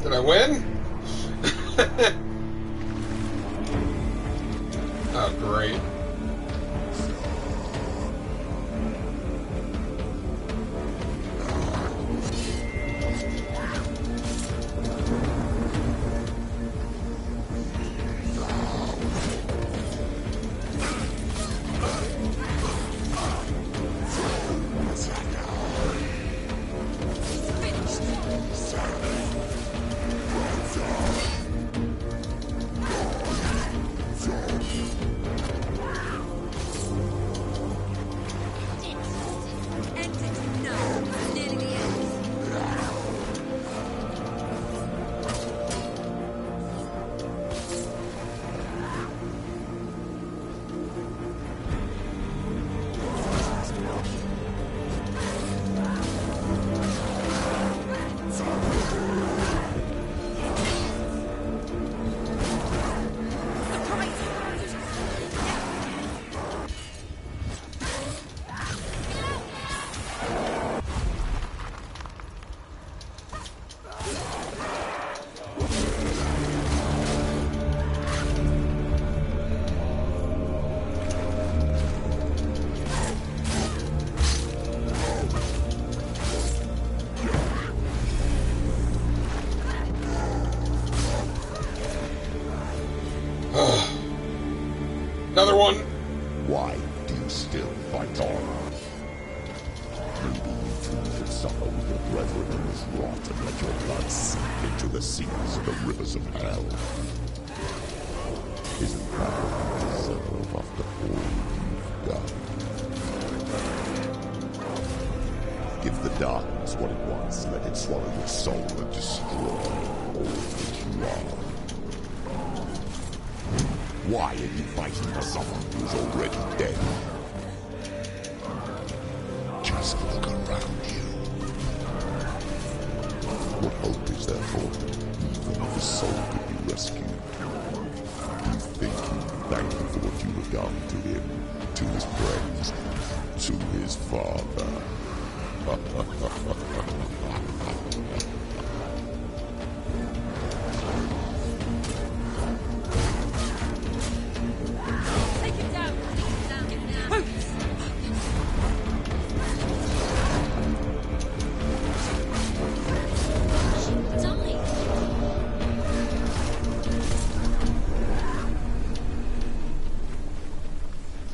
Did I win? Oh, great. Another one. Why do you still fight on? Maybe you too should suffer with your brethren in this rot and let your blood seep into the seas of the rivers of hell. Isn't that what you deserve after all you've done? Give the darkness what it wants, let it swallow your soul and destroy all that you are. Why are you fighting for someone who's already dead? Just look around you. What hope is there for him, even if his soul could be rescued? You think he can thank you for what you have done to him, to his friends, to his father? Take him down.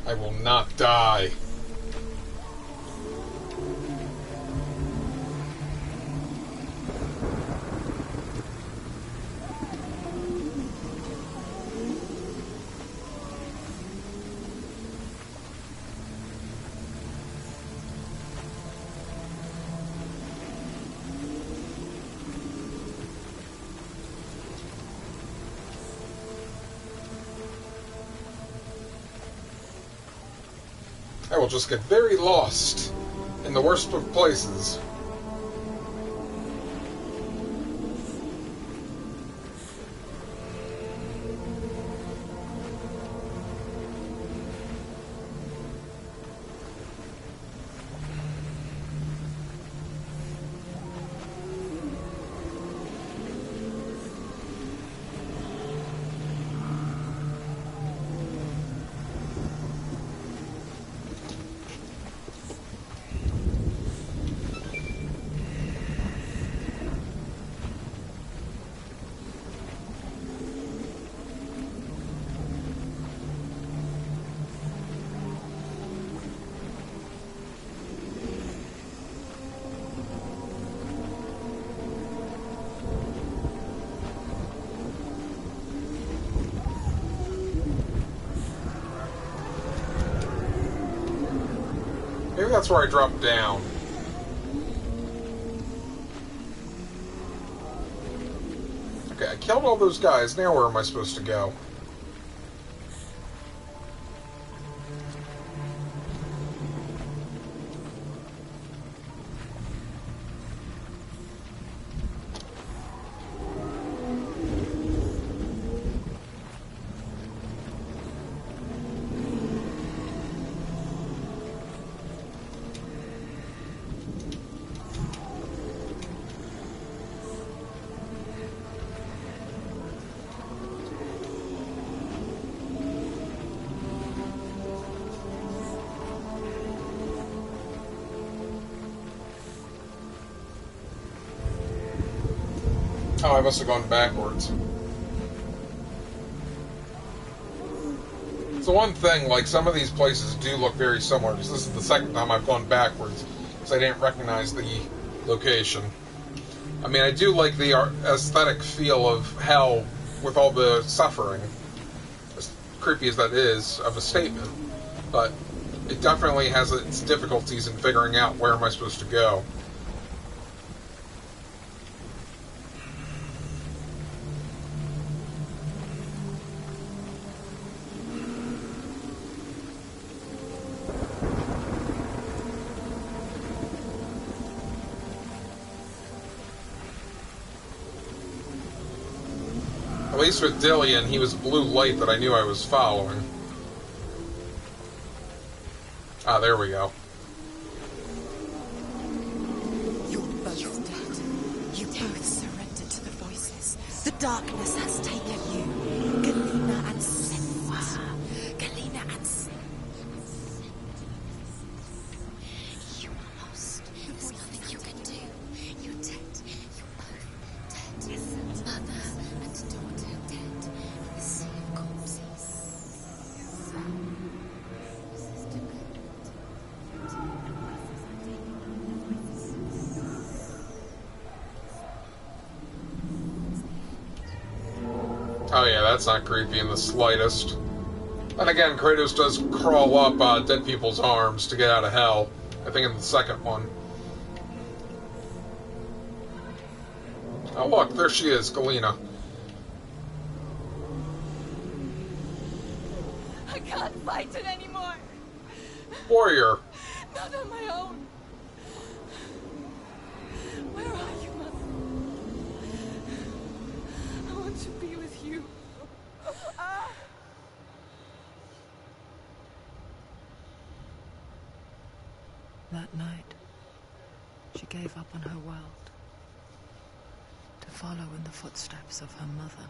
I will not die. I will just get very lost in the worst of places. Maybe that's where I dropped down. Okay, I killed all those guys. Now where am I supposed to go? Oh, I must have gone backwards. It's the one thing, like, some of these places do look very similar, because this is the second time I've gone backwards, because I didn't recognize the location. I mean, I do like the aesthetic feel of hell with all the suffering, as creepy as that is, of a statement, but it definitely has its difficulties in figuring out where am I supposed to go. At least with Dillian, he was a blue light that I knew I was following. Ah, there we go. You're both dead. You both surrendered to the voices. The darkness has taken you. Galena and Senua. Galena and Senua. You are lost. There's nothing you can do. You're dead. You're both dead. Mother and daughter dead in the sea of corpses. Oh yeah, that's not creepy in the slightest. And again, Kratos does crawl up dead people's arms to get out of hell. I think in the second one. Oh look, there she is, Galena. I can't fight it anymore. Warrior. Not on my own. Where are you, Mother? I want to be with you. That night, she gave up on her world to follow in the footsteps of her mother,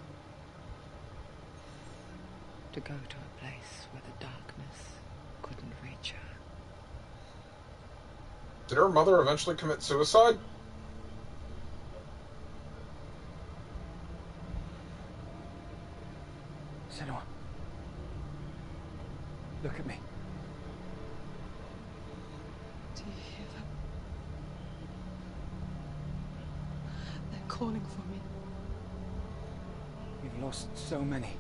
to go to a place where the darkness couldn't reach her. Did her mother eventually commit suicide? Senua. Look at me. Do you hear them? They're calling for me. We've lost so many.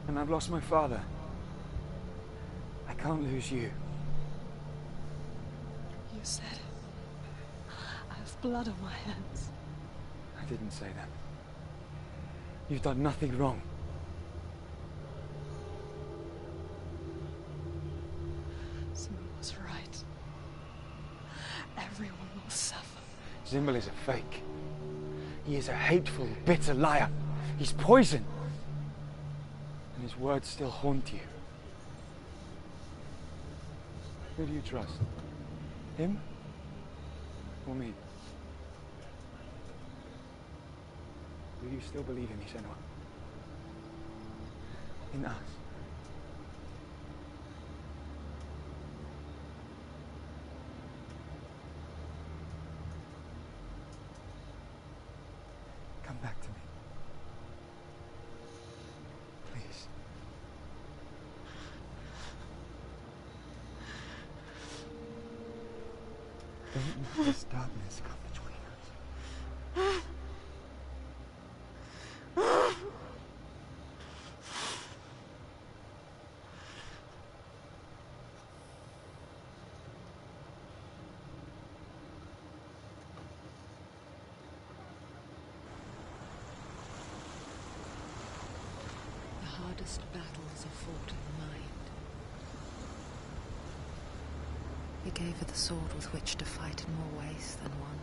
And I've lost my father. I can't lose you. You said it. I have blood on my hands. I didn't say that. You've done nothing wrong. Simba was right. Everyone will suffer. Zimbel is a fake. He is a hateful, bitter liar. He's poison. And his words still haunt you. Who do you trust? Him? Or me? Do you still believe in me, Senua? In us? Come back to me. Please. Don't let this darkness come between us. The hardest battles are fought in the mind. He gave her the sword with which to fight in more ways than one.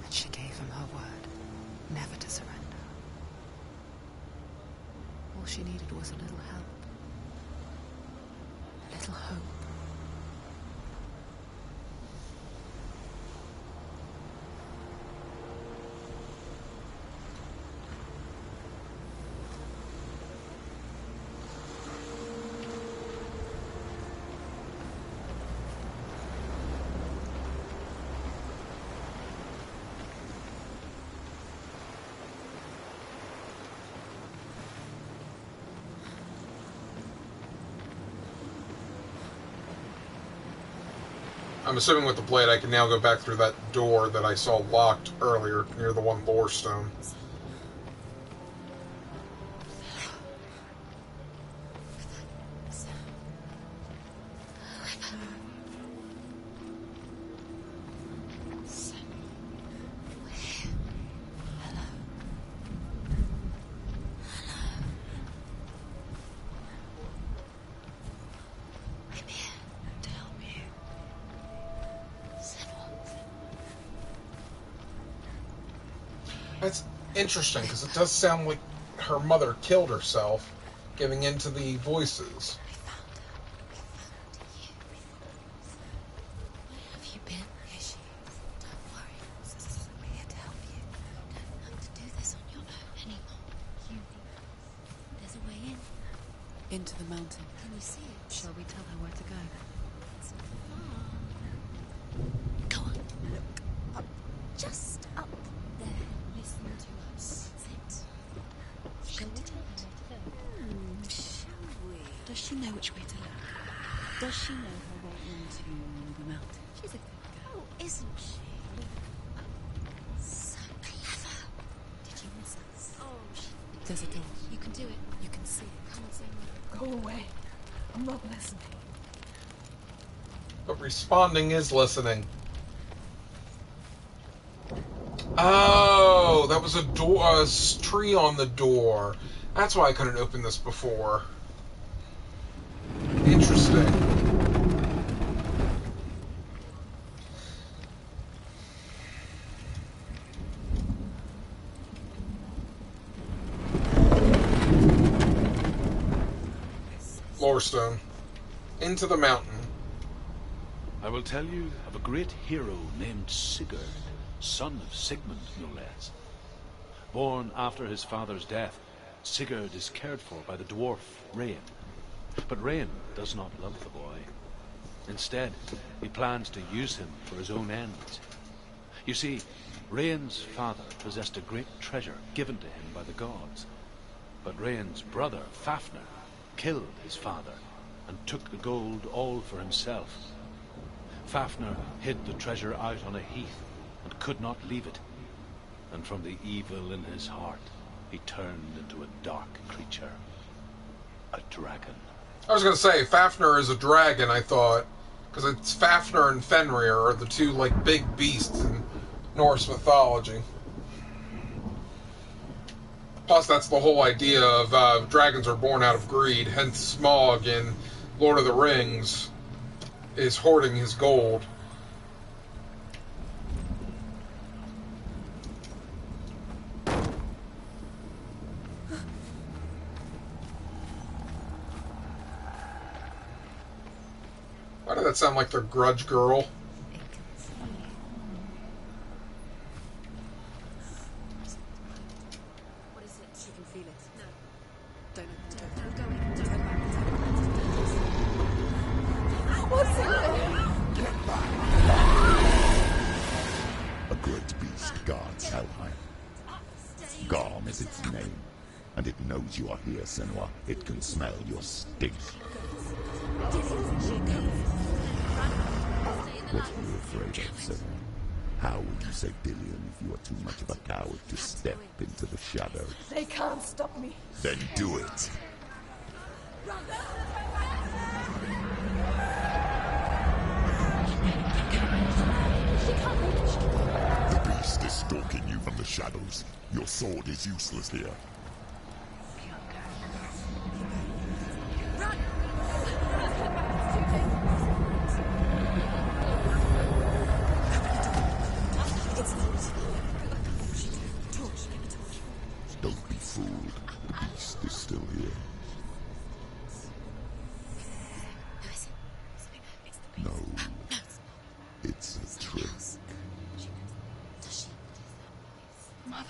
And she gave him her word, never to surrender. All she needed was a little help. A little hope. I'm assuming with the blade I can now go back through that door that I saw locked earlier near the one lore stone. That's interesting, because it does sound like her mother killed herself, giving in to the voices. Where have you been? Here she is. Don't worry. I'm here to help you. You don't have to do this on your own anymore. You need. There's a way in. Into the mountain. Can you see it? Shall we tell her where to go? It's not far. Go on. Look up. Just up there. Listen to us. That's it. Shall we tell her where to go? Shall we? Does she know which way to look? Does she know her way into the mountain? She's a good girl, isn't she? So clever. Did you miss us? Oh, There's a door. you can do it. You can see it. Come on, Senua'S. Go away. I'm not listening. But responding is listening. Oh, that was a door, a tree on the door. That's why I couldn't open this before. Interesting. Lorestone. Into the mountain. I will tell you of a great hero named Sigurd, son of Sigmund, no less. Born after his father's death, Sigurd is cared for by the dwarf Rain. But Rain does not love the boy. Instead, he plans to use him for his own ends. You see, Rain's father possessed a great treasure given to him by the gods. But Rain's brother, Fafnir, killed his father and took the gold all for himself. Fafnir hid the treasure out on a heath and could not leave it. And from the evil in his heart, he turned into a dark creature. A dragon. I was going to say, Fafnir is a dragon, I thought. Because it's Fafnir and Fenrir are the two, like, big beasts in Norse mythology. Plus, that's the whole idea of dragons are born out of greed. Hence, Smaug in Lord of the Rings is hoarding his gold. Why did that sound like their grudge girl? What is it? You can feel it. No. Don't go in. Don't go back. What's in there? A great beast guards Helheim. Garm is its name, and it knows you are here, Senua. It can smell your stink. What are you afraid of, Senua? How would you say Dillion if you are too much of a coward to step into the shadow? They can't stop me. Then do it! The beast is stalking you from the shadows. Your sword is useless here. Don't be fooled. The beast is still here. No. It's a trick. Mother,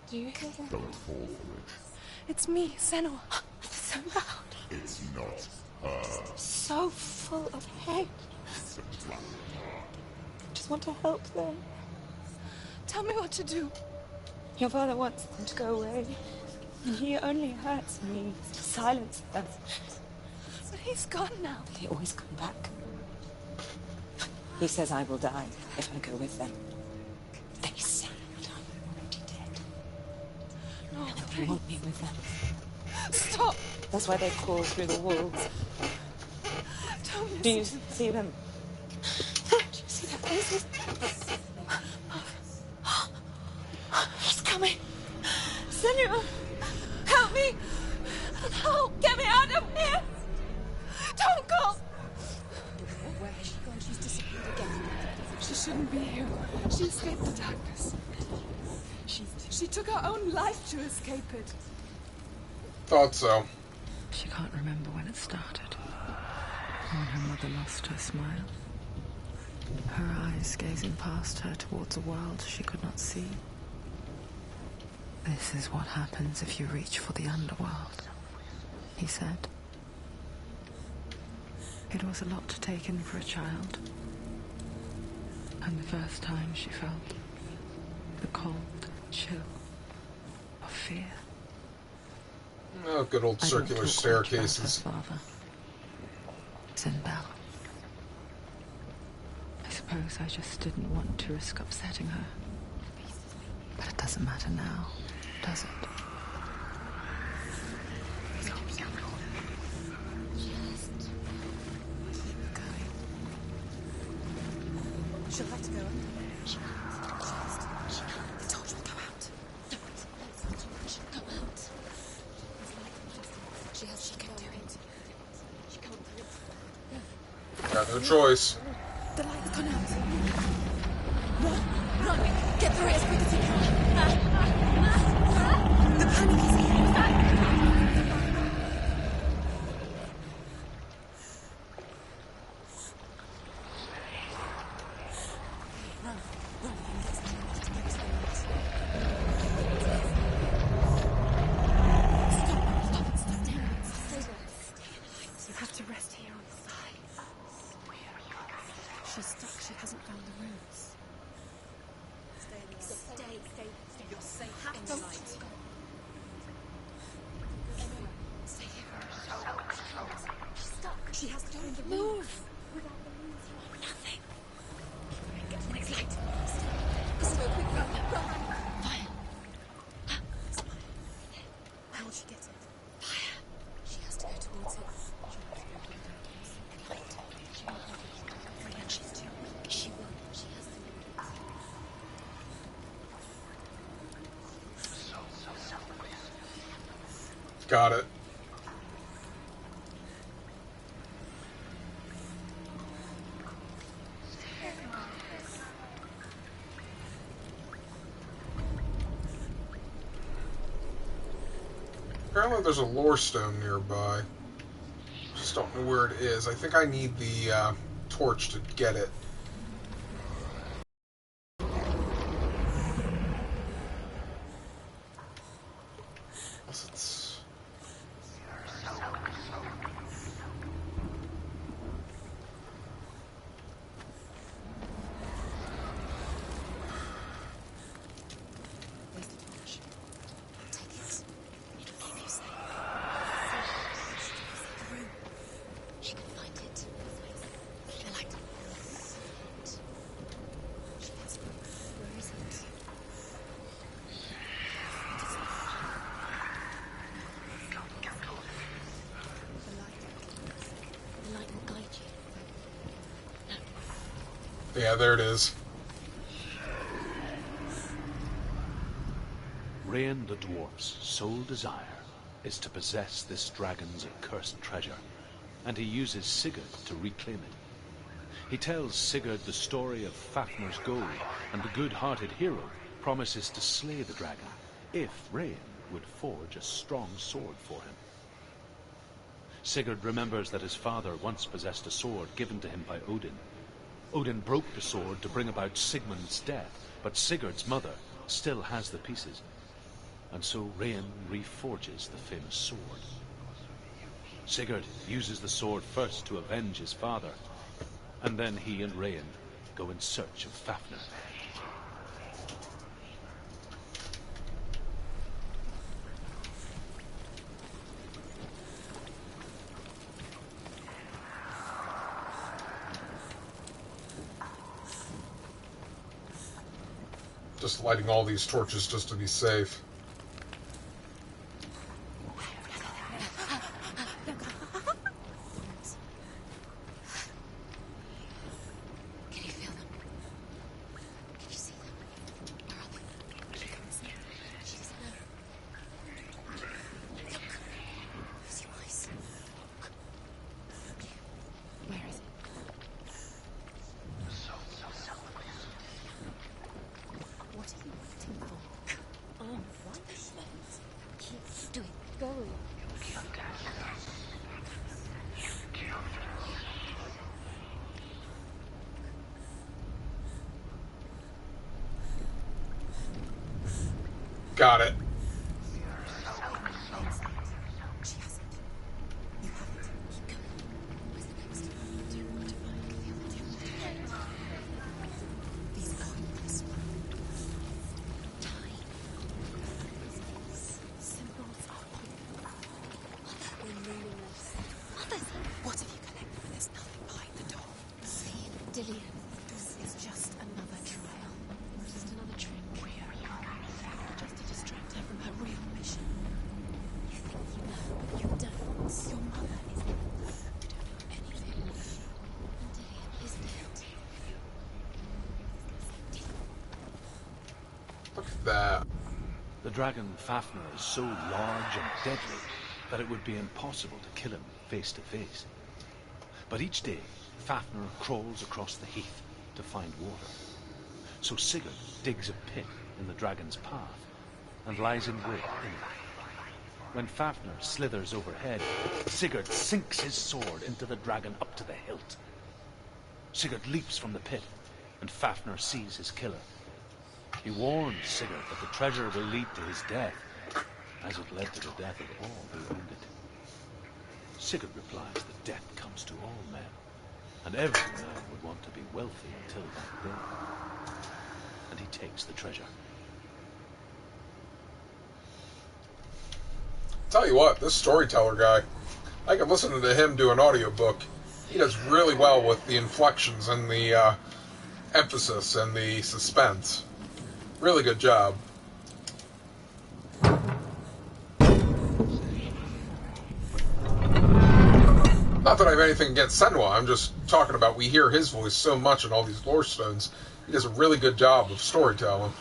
do you hear that? Don't fall for it. It's me, Senua. It's so loud. It's not her. So full of hate. It's a trap. I just want to help them. Tell me what to do. Your father wants them to go away. And he only hurts me to silence them. But he's gone now. They always come back. He says I will die if I go with them. They say that I'm already dead. No, They want me with them. stop. That's why they crawl through the walls. Don't Do you listen. see them? Do you see their faces? He's coming. Senua, help me. Help, get me out of here. Don't go. Where has she gone? She's disappeared again. She shouldn't be here. She escaped the darkness. She took her own life to escape it. Thought so. She can't remember when it started. When her mother lost her smile. Her eyes gazing past her towards a world she could not see. This is what happens if you reach for the underworld, he said. It was a lot to take in for a child. And the first time she felt the cold chill of fear. Oh, good old circular staircases. Father, Sinbel. I suppose I just didn't want to risk upsetting her. But it doesn't matter now, does it? She'll have to go. I told you to go out. Go out. She can do it. She can't do it. Got no choice. The light's gone out. Run! Get through it as quick as you can. The panic is here. You have to rest here on the side. Got it. Apparently there's a lore stone nearby. Just don't know where it is. I think I need the torch to get it. Yeah, there it is. Rain the dwarf's sole desire is to possess this dragon's accursed treasure, and he uses Sigurd to reclaim it. He tells Sigurd the story of Fafnir's gold, and the good-hearted hero promises to slay the dragon if Rain would forge a strong sword for him. Sigurd remembers that his father once possessed a sword given to him by Odin. Odin broke the sword to bring about Sigmund's death, but Sigurd's mother still has the pieces. And so Rain reforges the famous sword. Sigurd uses the sword first to avenge his father, and then he and Rain go in search of Fafnir. Just lighting all these torches just to be safe. Can you feel them? Can you see them? Where are they? She doesn't know. Look. Close your eyes. Look. Where is it? What are you waiting for? Oh, what the shit? Keep doing. Go. Got it. She hasn't. You haven't. Keep going. Where's the next? Do you want to find the other two? These points. Time. Symbols are meaningless. Others. What have you collected? There's nothing behind the door. See, Dillian. This is just another trial. Just another trick. Just to distract her from her real mission. You think you know, but you don't. Your mother is dead. You don't know anything. And Dillian is dead. Look at that. The dragon Fafnir is so large and deadly that it would be impossible to kill him face to face. But each day, Fafnir crawls across the heath to find water. So Sigurd digs a pit in the dragon's path and lies in wait in it. When Fafnir slithers overhead, Sigurd sinks his sword into the dragon up to the hilt. Sigurd leaps from the pit, and Fafnir sees his killer. He warns Sigurd that the treasure will lead to his death, as it led to the death of all who owned it. Sigurd replies that death comes to all men, and every man would want to be wealthy until that day. And he takes the treasure. Tell you what, this storyteller guy, I could listen to him do an audiobook. He does really well with the inflections and the emphasis and the suspense. Really good job. Not that I have anything against Senua, I'm just talking about we hear his voice so much in all these lore stones. He does a really good job of storytelling.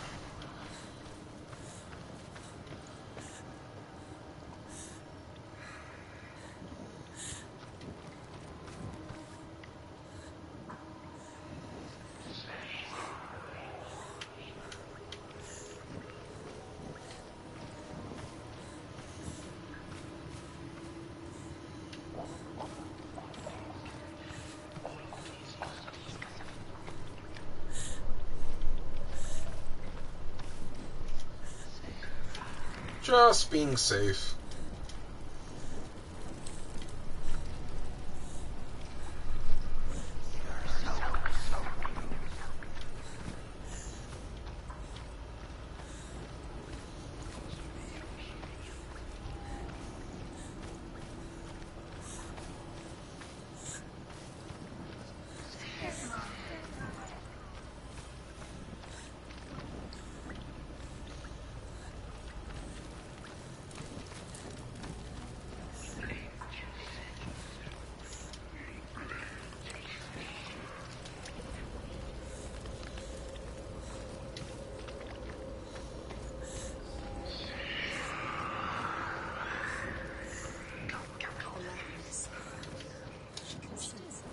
Just being safe.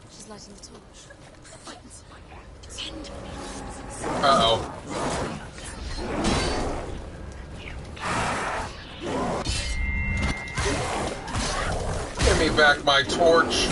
She's lighting the torch. Uh-oh. Give me back my torch.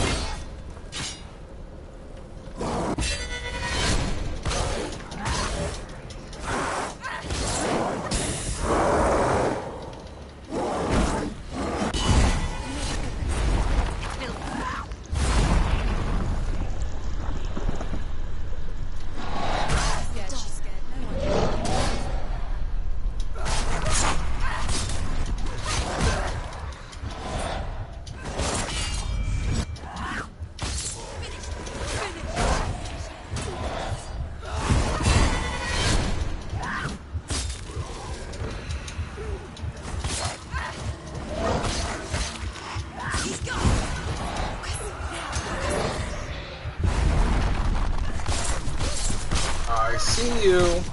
I see you.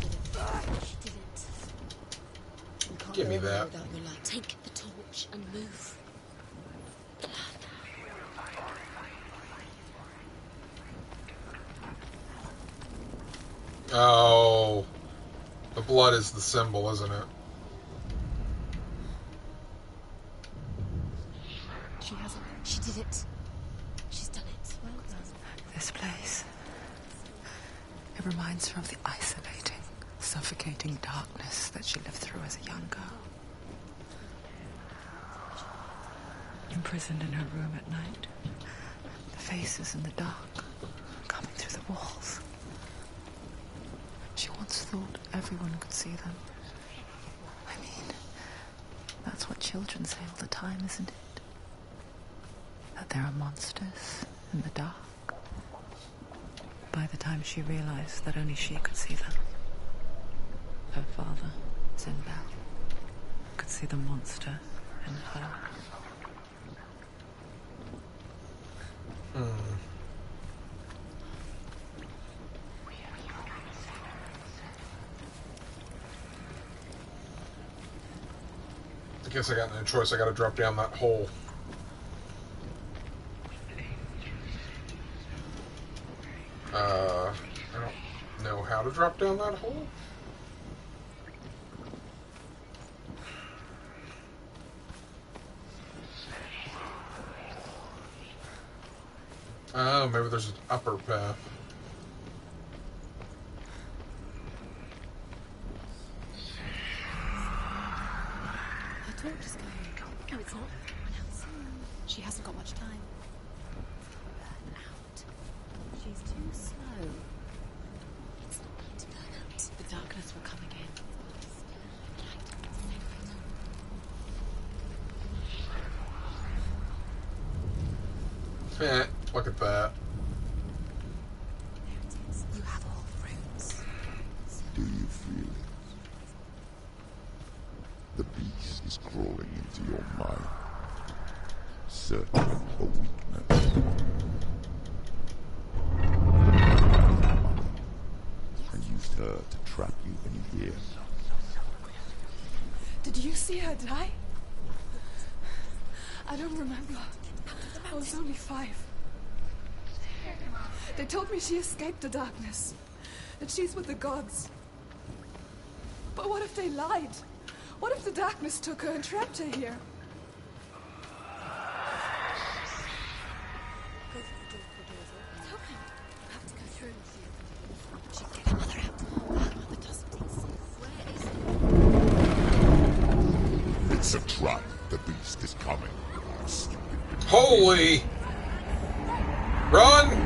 Give me that. Take the torch and move. Oh, the blood is the symbol, isn't it? She hasn't. She did it. She's done it. Well done. This place. It reminds her of the isolating, suffocating darkness that she lived through as a young girl. Imprisoned in her room at night. The faces in the dark, coming through the walls. She once thought everyone could see them. I mean, that's what children say all the time, isn't it? That there are monsters in the dark. By the time she realized that only she could see them, her father, Sinbad, could see the monster in her. I guess I got no choice. I gotta drop down that hole. I don't know how to drop down that hole. Oh, maybe there's an upper path. Her torch is going. No, it's not. She hasn't got much time. Burn out. She's too slow. It's not going to burn out. The darkness will come again. Look at that. There it is. You have all the rooms. Do you feel it? The beast is crawling into your mind, searching for weakness. And used her to trap you in here. Did you see her die? I don't remember. I was only 5. They told me she escaped the darkness, that she's with the gods. But what if they lied? What if the darkness took her and trapped her here? Go through the door. The door's open. It's open. You have to go through. She can get her mother out. Her mother doesn't exist. Where is it? It's a trap. The beast is coming. Holy! Run!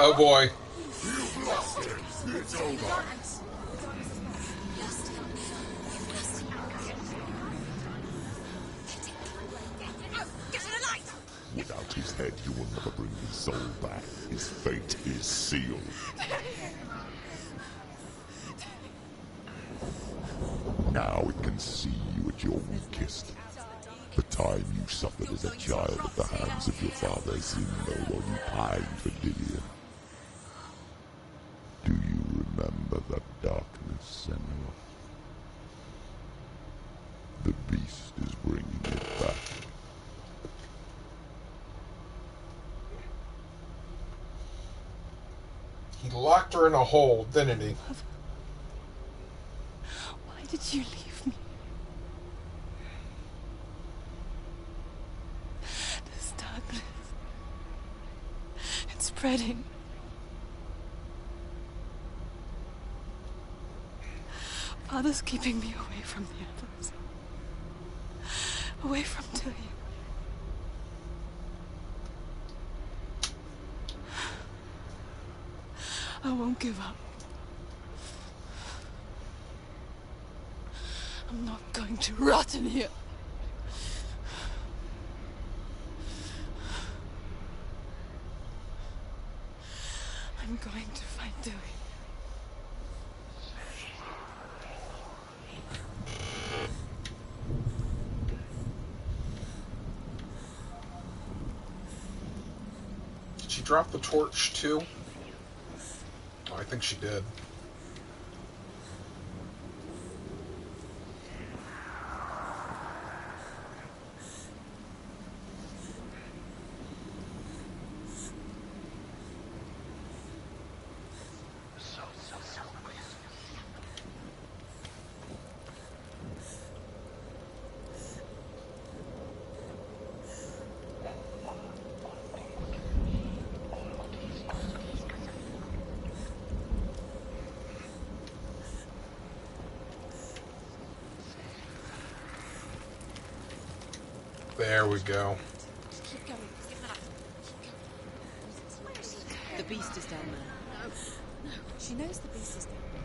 Oh boy. You've lost it. It's over. Without his head, you will never bring his soul back. His fate is sealed. Now it can see you at your weakest. The time you suffered as a child at the hands of your father Zindo while you pined for Dillion. Do you remember that darkness, Senua? The beast is bringing it back. He locked her in a hole, didn't he? Why did you leave me? This darkness. It's spreading. Father's keeping me away from the others. Away from Dillion. I won't give up. I'm not going to rot in here. I'm going to find Dillion. Did she drop the torch too? Oh, I think she did. There we go. Keep going. The beast is down there. No. She knows the beast is down there.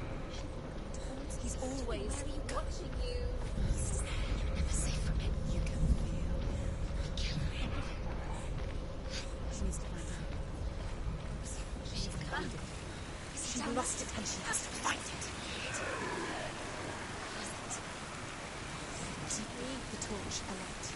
He's always watching you. He's there. You're never safe from him. You can feel. She needs to find out. She found it. She lost it and she has to find it. Leave the torch alight.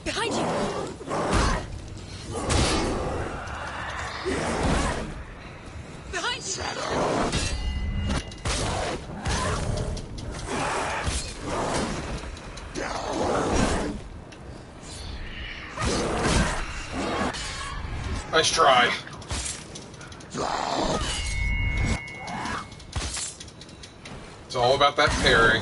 Behind you! Behind you! Nice try. It's all about that parry.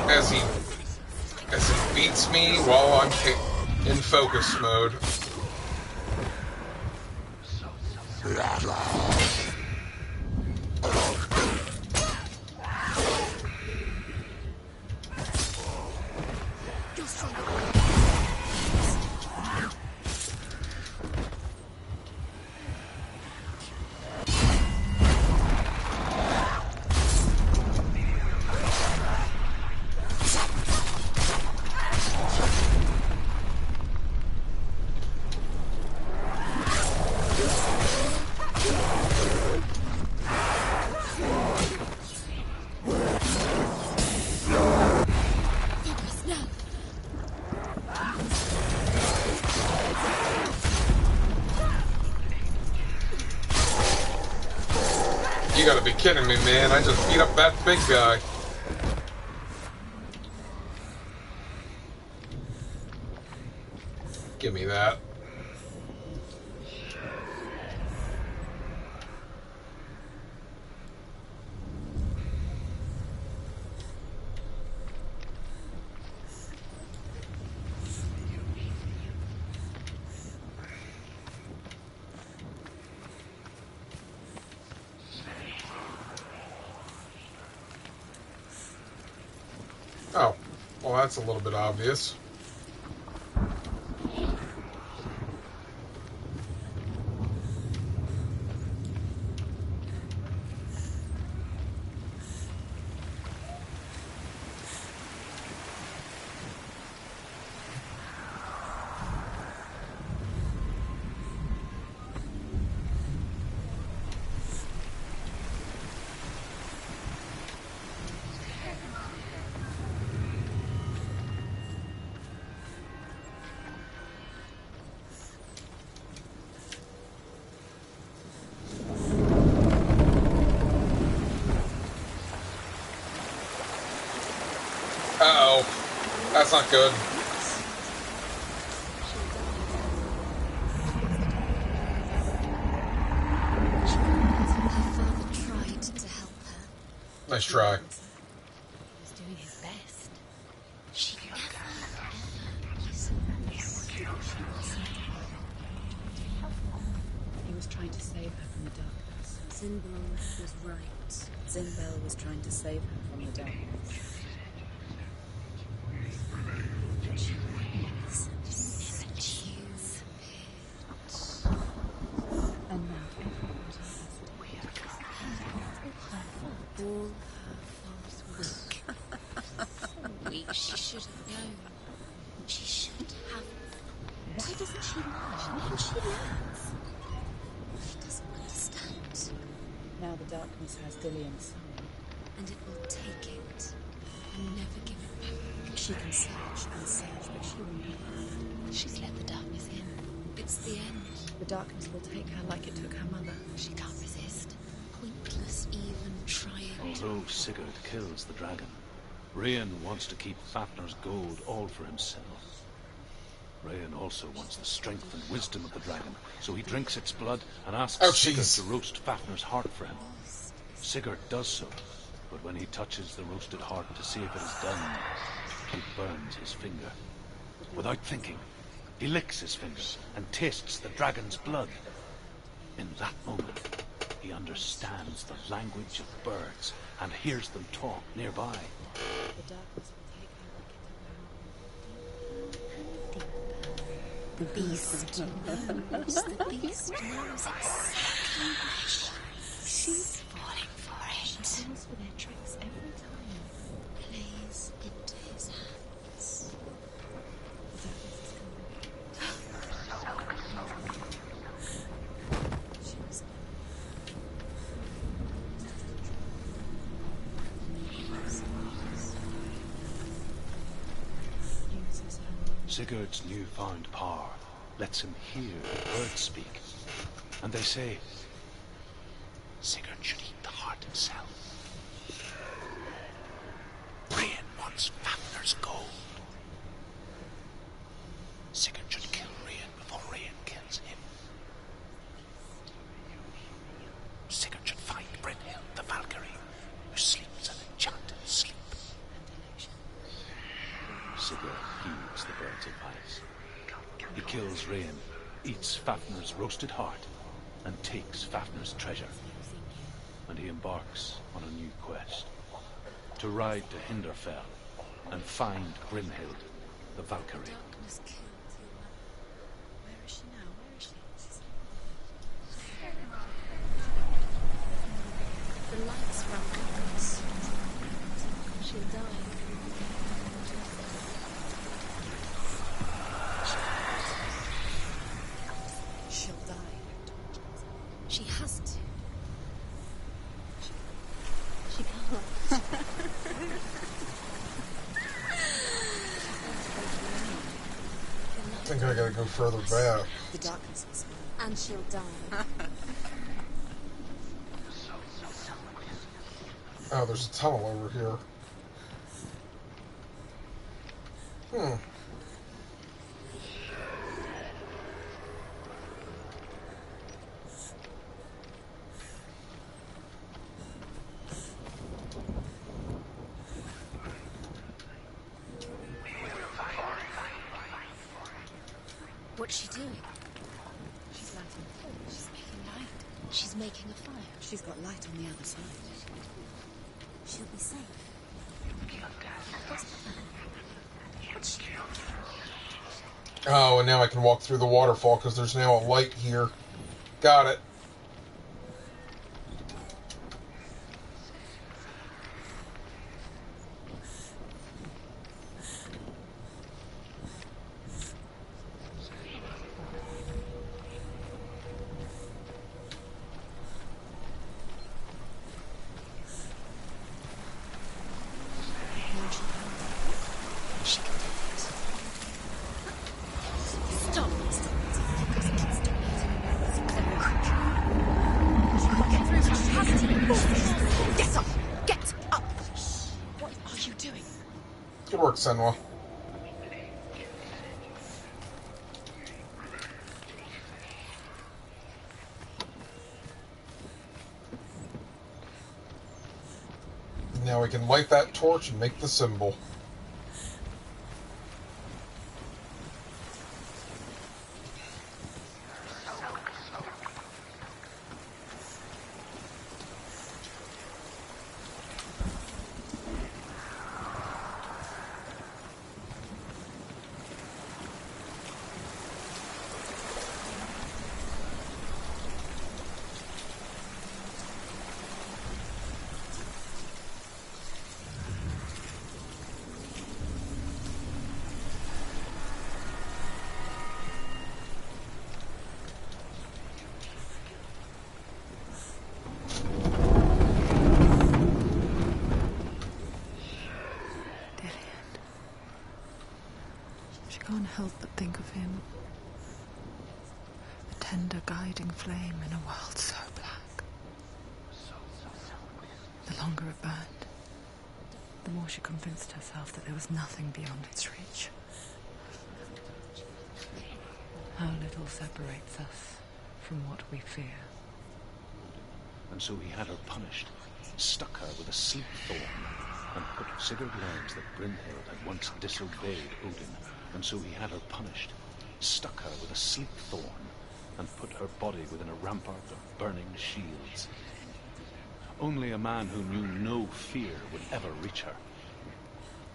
As he beats me while I'm in focus mode. You gotta be kidding me, man. I just beat up that big guy. Give me that. Oh, well, that's a little bit obvious. Uh-oh. That's not good. Her father tried to help her. Nice try. He was doing his best. She never, He was trying to save her from the darkness. Zinbel was right. Zinbel was trying to save her from the darkness. And now everybody has to All her fault was weak. She should have known. She should have. Why doesn't she learn? When she learns. She doesn't understand. Now the darkness has Dillian's soul. And it will take it and never give it back. She can search and search, but she will never. She's let the darkness in. It's the end. The darkness will take her like it took her mother. She can't resist. Pointless even trying. Although Sigurd kills the dragon, Rian wants to keep Fafnir's gold all for himself. Rian also wants the strength and wisdom of the dragon, so he drinks its blood and asks Sigurd to roast Fafnir's heart for him. Sigurd does so, but when he touches the roasted heart to see if it is done, he burns his finger. Without thinking, he licks his finger and tastes the dragon's blood. In that moment, he understands the language of birds and hears them talk nearby. The darkness will take her like it took her mother. The beast knows. The beast knows exactly where she's falling for it. She falls for their tricks every time. Plays into his hands. The darkness is She was uses her. Sigurd's newfound power lets him hear the birds speak, and they say, Sigurd should eat the heart himself. Rian wants Fafnir's gold. Sigurd should kill Rian before Rian kills him. Sigurd should find Brynhild, the Valkyrie, who sleeps an enchanted sleep. Sigurd heeds the bird's advice. He kills Rian, eats Fafnir's roasted heart, and takes Fafnir's treasure. And he embarks on a new quest, to ride to Hinderfell and find Brynhild, the Valkyrie. darkness killed your mother. Where is she now? Where is she? The lights run out. She'll die. She'll die. She has to. She can't. I think I gotta go further back. The darkness is And she'll die. Oh, there's a tunnel over here. What's she doing? She's lighting a fire. She's making light. She's making a fire. She's got light on the other side. She'll be safe. What's the plan? What's she doing? Oh, and now I can walk through the waterfall because there's now a light here. Got it. Stop! Get up! Get up! What are you doing? Good work, Senua. Now we can light that torch and make the symbol. Can't help but think of him. A tender guiding flame in a world so black. The longer it burned, the more she convinced herself that there was nothing beyond its reach. How little separates us from what we fear. And so he had her punished, stuck her with a sleep thorn, and put Sigurd learns that Brynhild had once disobeyed Odin. And so he had her punished, stuck her with a sleep thorn, and put her body within a rampart of burning shields. Only a man who knew no fear would ever reach her.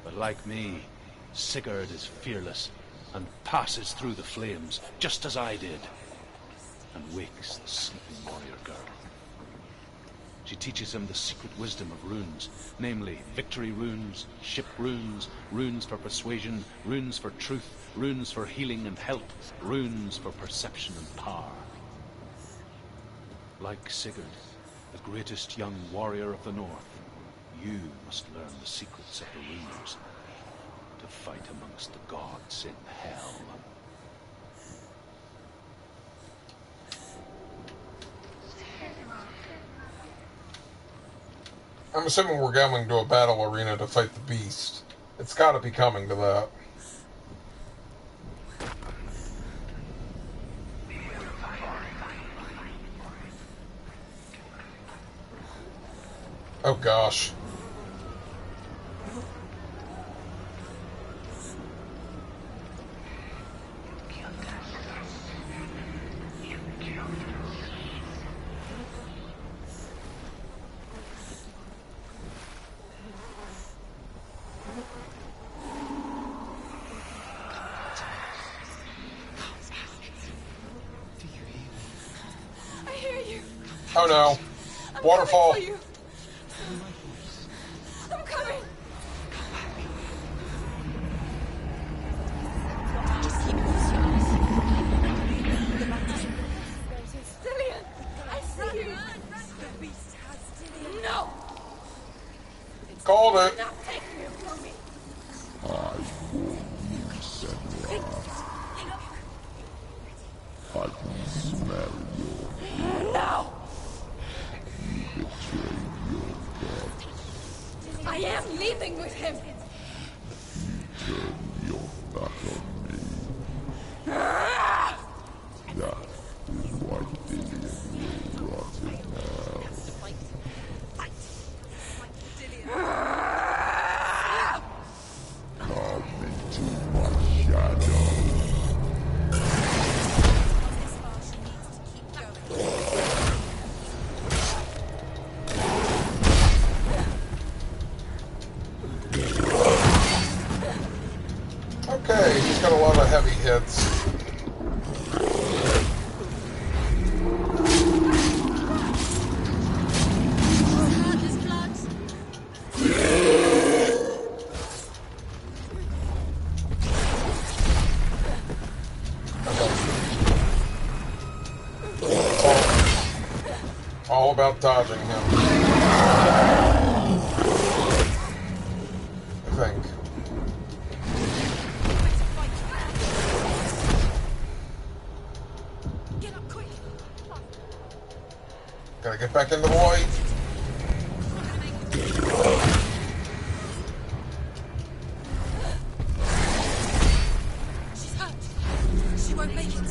But like me, Sigurd is fearless, and passes through the flames, just as I did, and wakes the sleeping warrior girl. She teaches him the secret wisdom of runes, namely victory runes, ship runes, runes for persuasion, runes for truth, runes for healing and help, runes for perception and power. Like Sigurd, the greatest young warrior of the North, you must learn the secrets of the runes to fight amongst the gods in hell. I'm assuming we're going to a battle arena to fight the beast. It's got to be coming to that. Oh gosh. Oh no. Waterfall. I'm coming. Dillian, I see you. The beast has Dillian. No. Called it. Not take him from me. I warn you, Senua. I can smell your No. betrayed your gods. am leaving with him. Turn your back on me. That is why Dillion will rot it now. Come into my shadow. Okay, he's got a lot of heavy hits. All about dodging him. I think. Get up quick. Gotta get back in the light. She's hurt. She won't make it.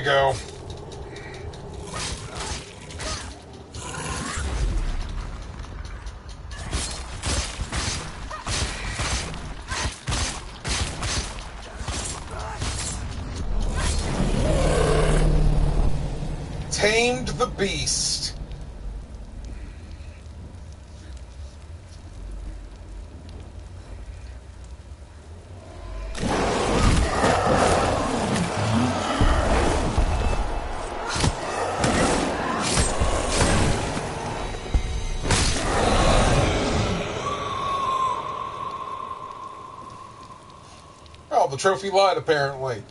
Go. Tamed the beast. The trophy lied, apparently.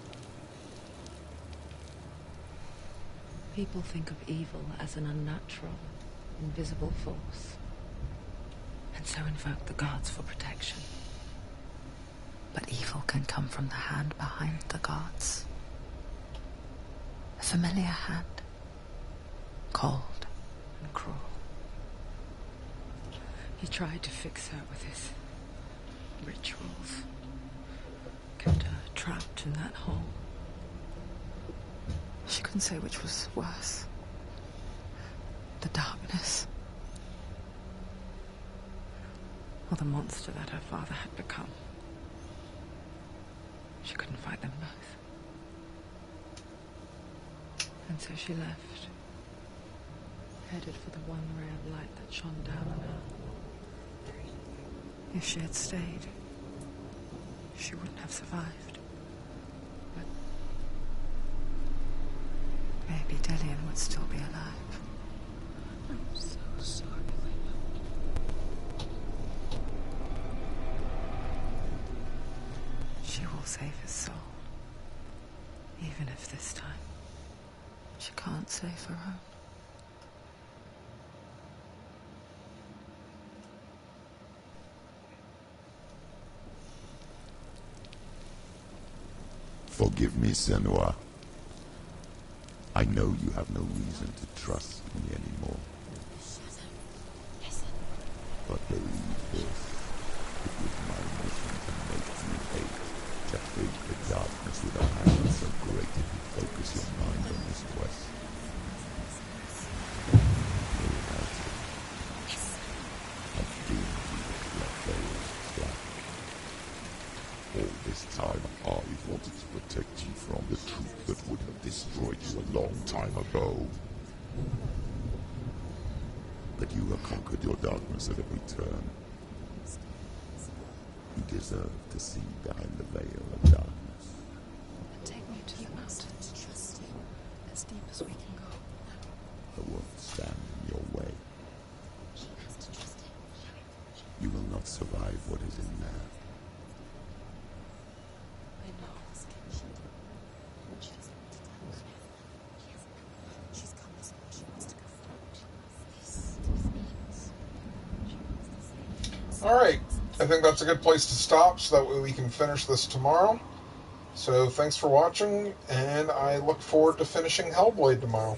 People think of evil as an unnatural, invisible force, and so invoke the gods for protection. But evil can come from the hand behind the gods. A familiar hand, cold and cruel. He tried to fix her with his rituals. Kept her trapped in that hole. She couldn't say which was worse. The darkness. Or the monster that her father had become. She couldn't fight them both. And so she left. Headed for the one ray of light that shone down on her. If she had stayed, she wouldn't have survived. But maybe Dillion would still be alive. I'm so sorry. She will save his soul. Even if this time she can't save her own. Forgive me, Senua. I know you have no reason to trust me anymore. But believe this, it was my mission to make you hate, to hate the darkness with a hand so great it would focus your mind on this quest. Without it, I've doomed you to your veil's trap. All this time I wanted to protect you from the truth that would have destroyed you a long time ago. But you have conquered your darkness at every turn. You deserve to see behind the veil of darkness. Take me to the mountain. As deep as we can go. I won't stand in your way. You will not survive what is in there. I know. Alright, I think that's a good place to stop so that way we can finish this tomorrow. So thanks for watching, and I look forward to finishing Hellblade tomorrow.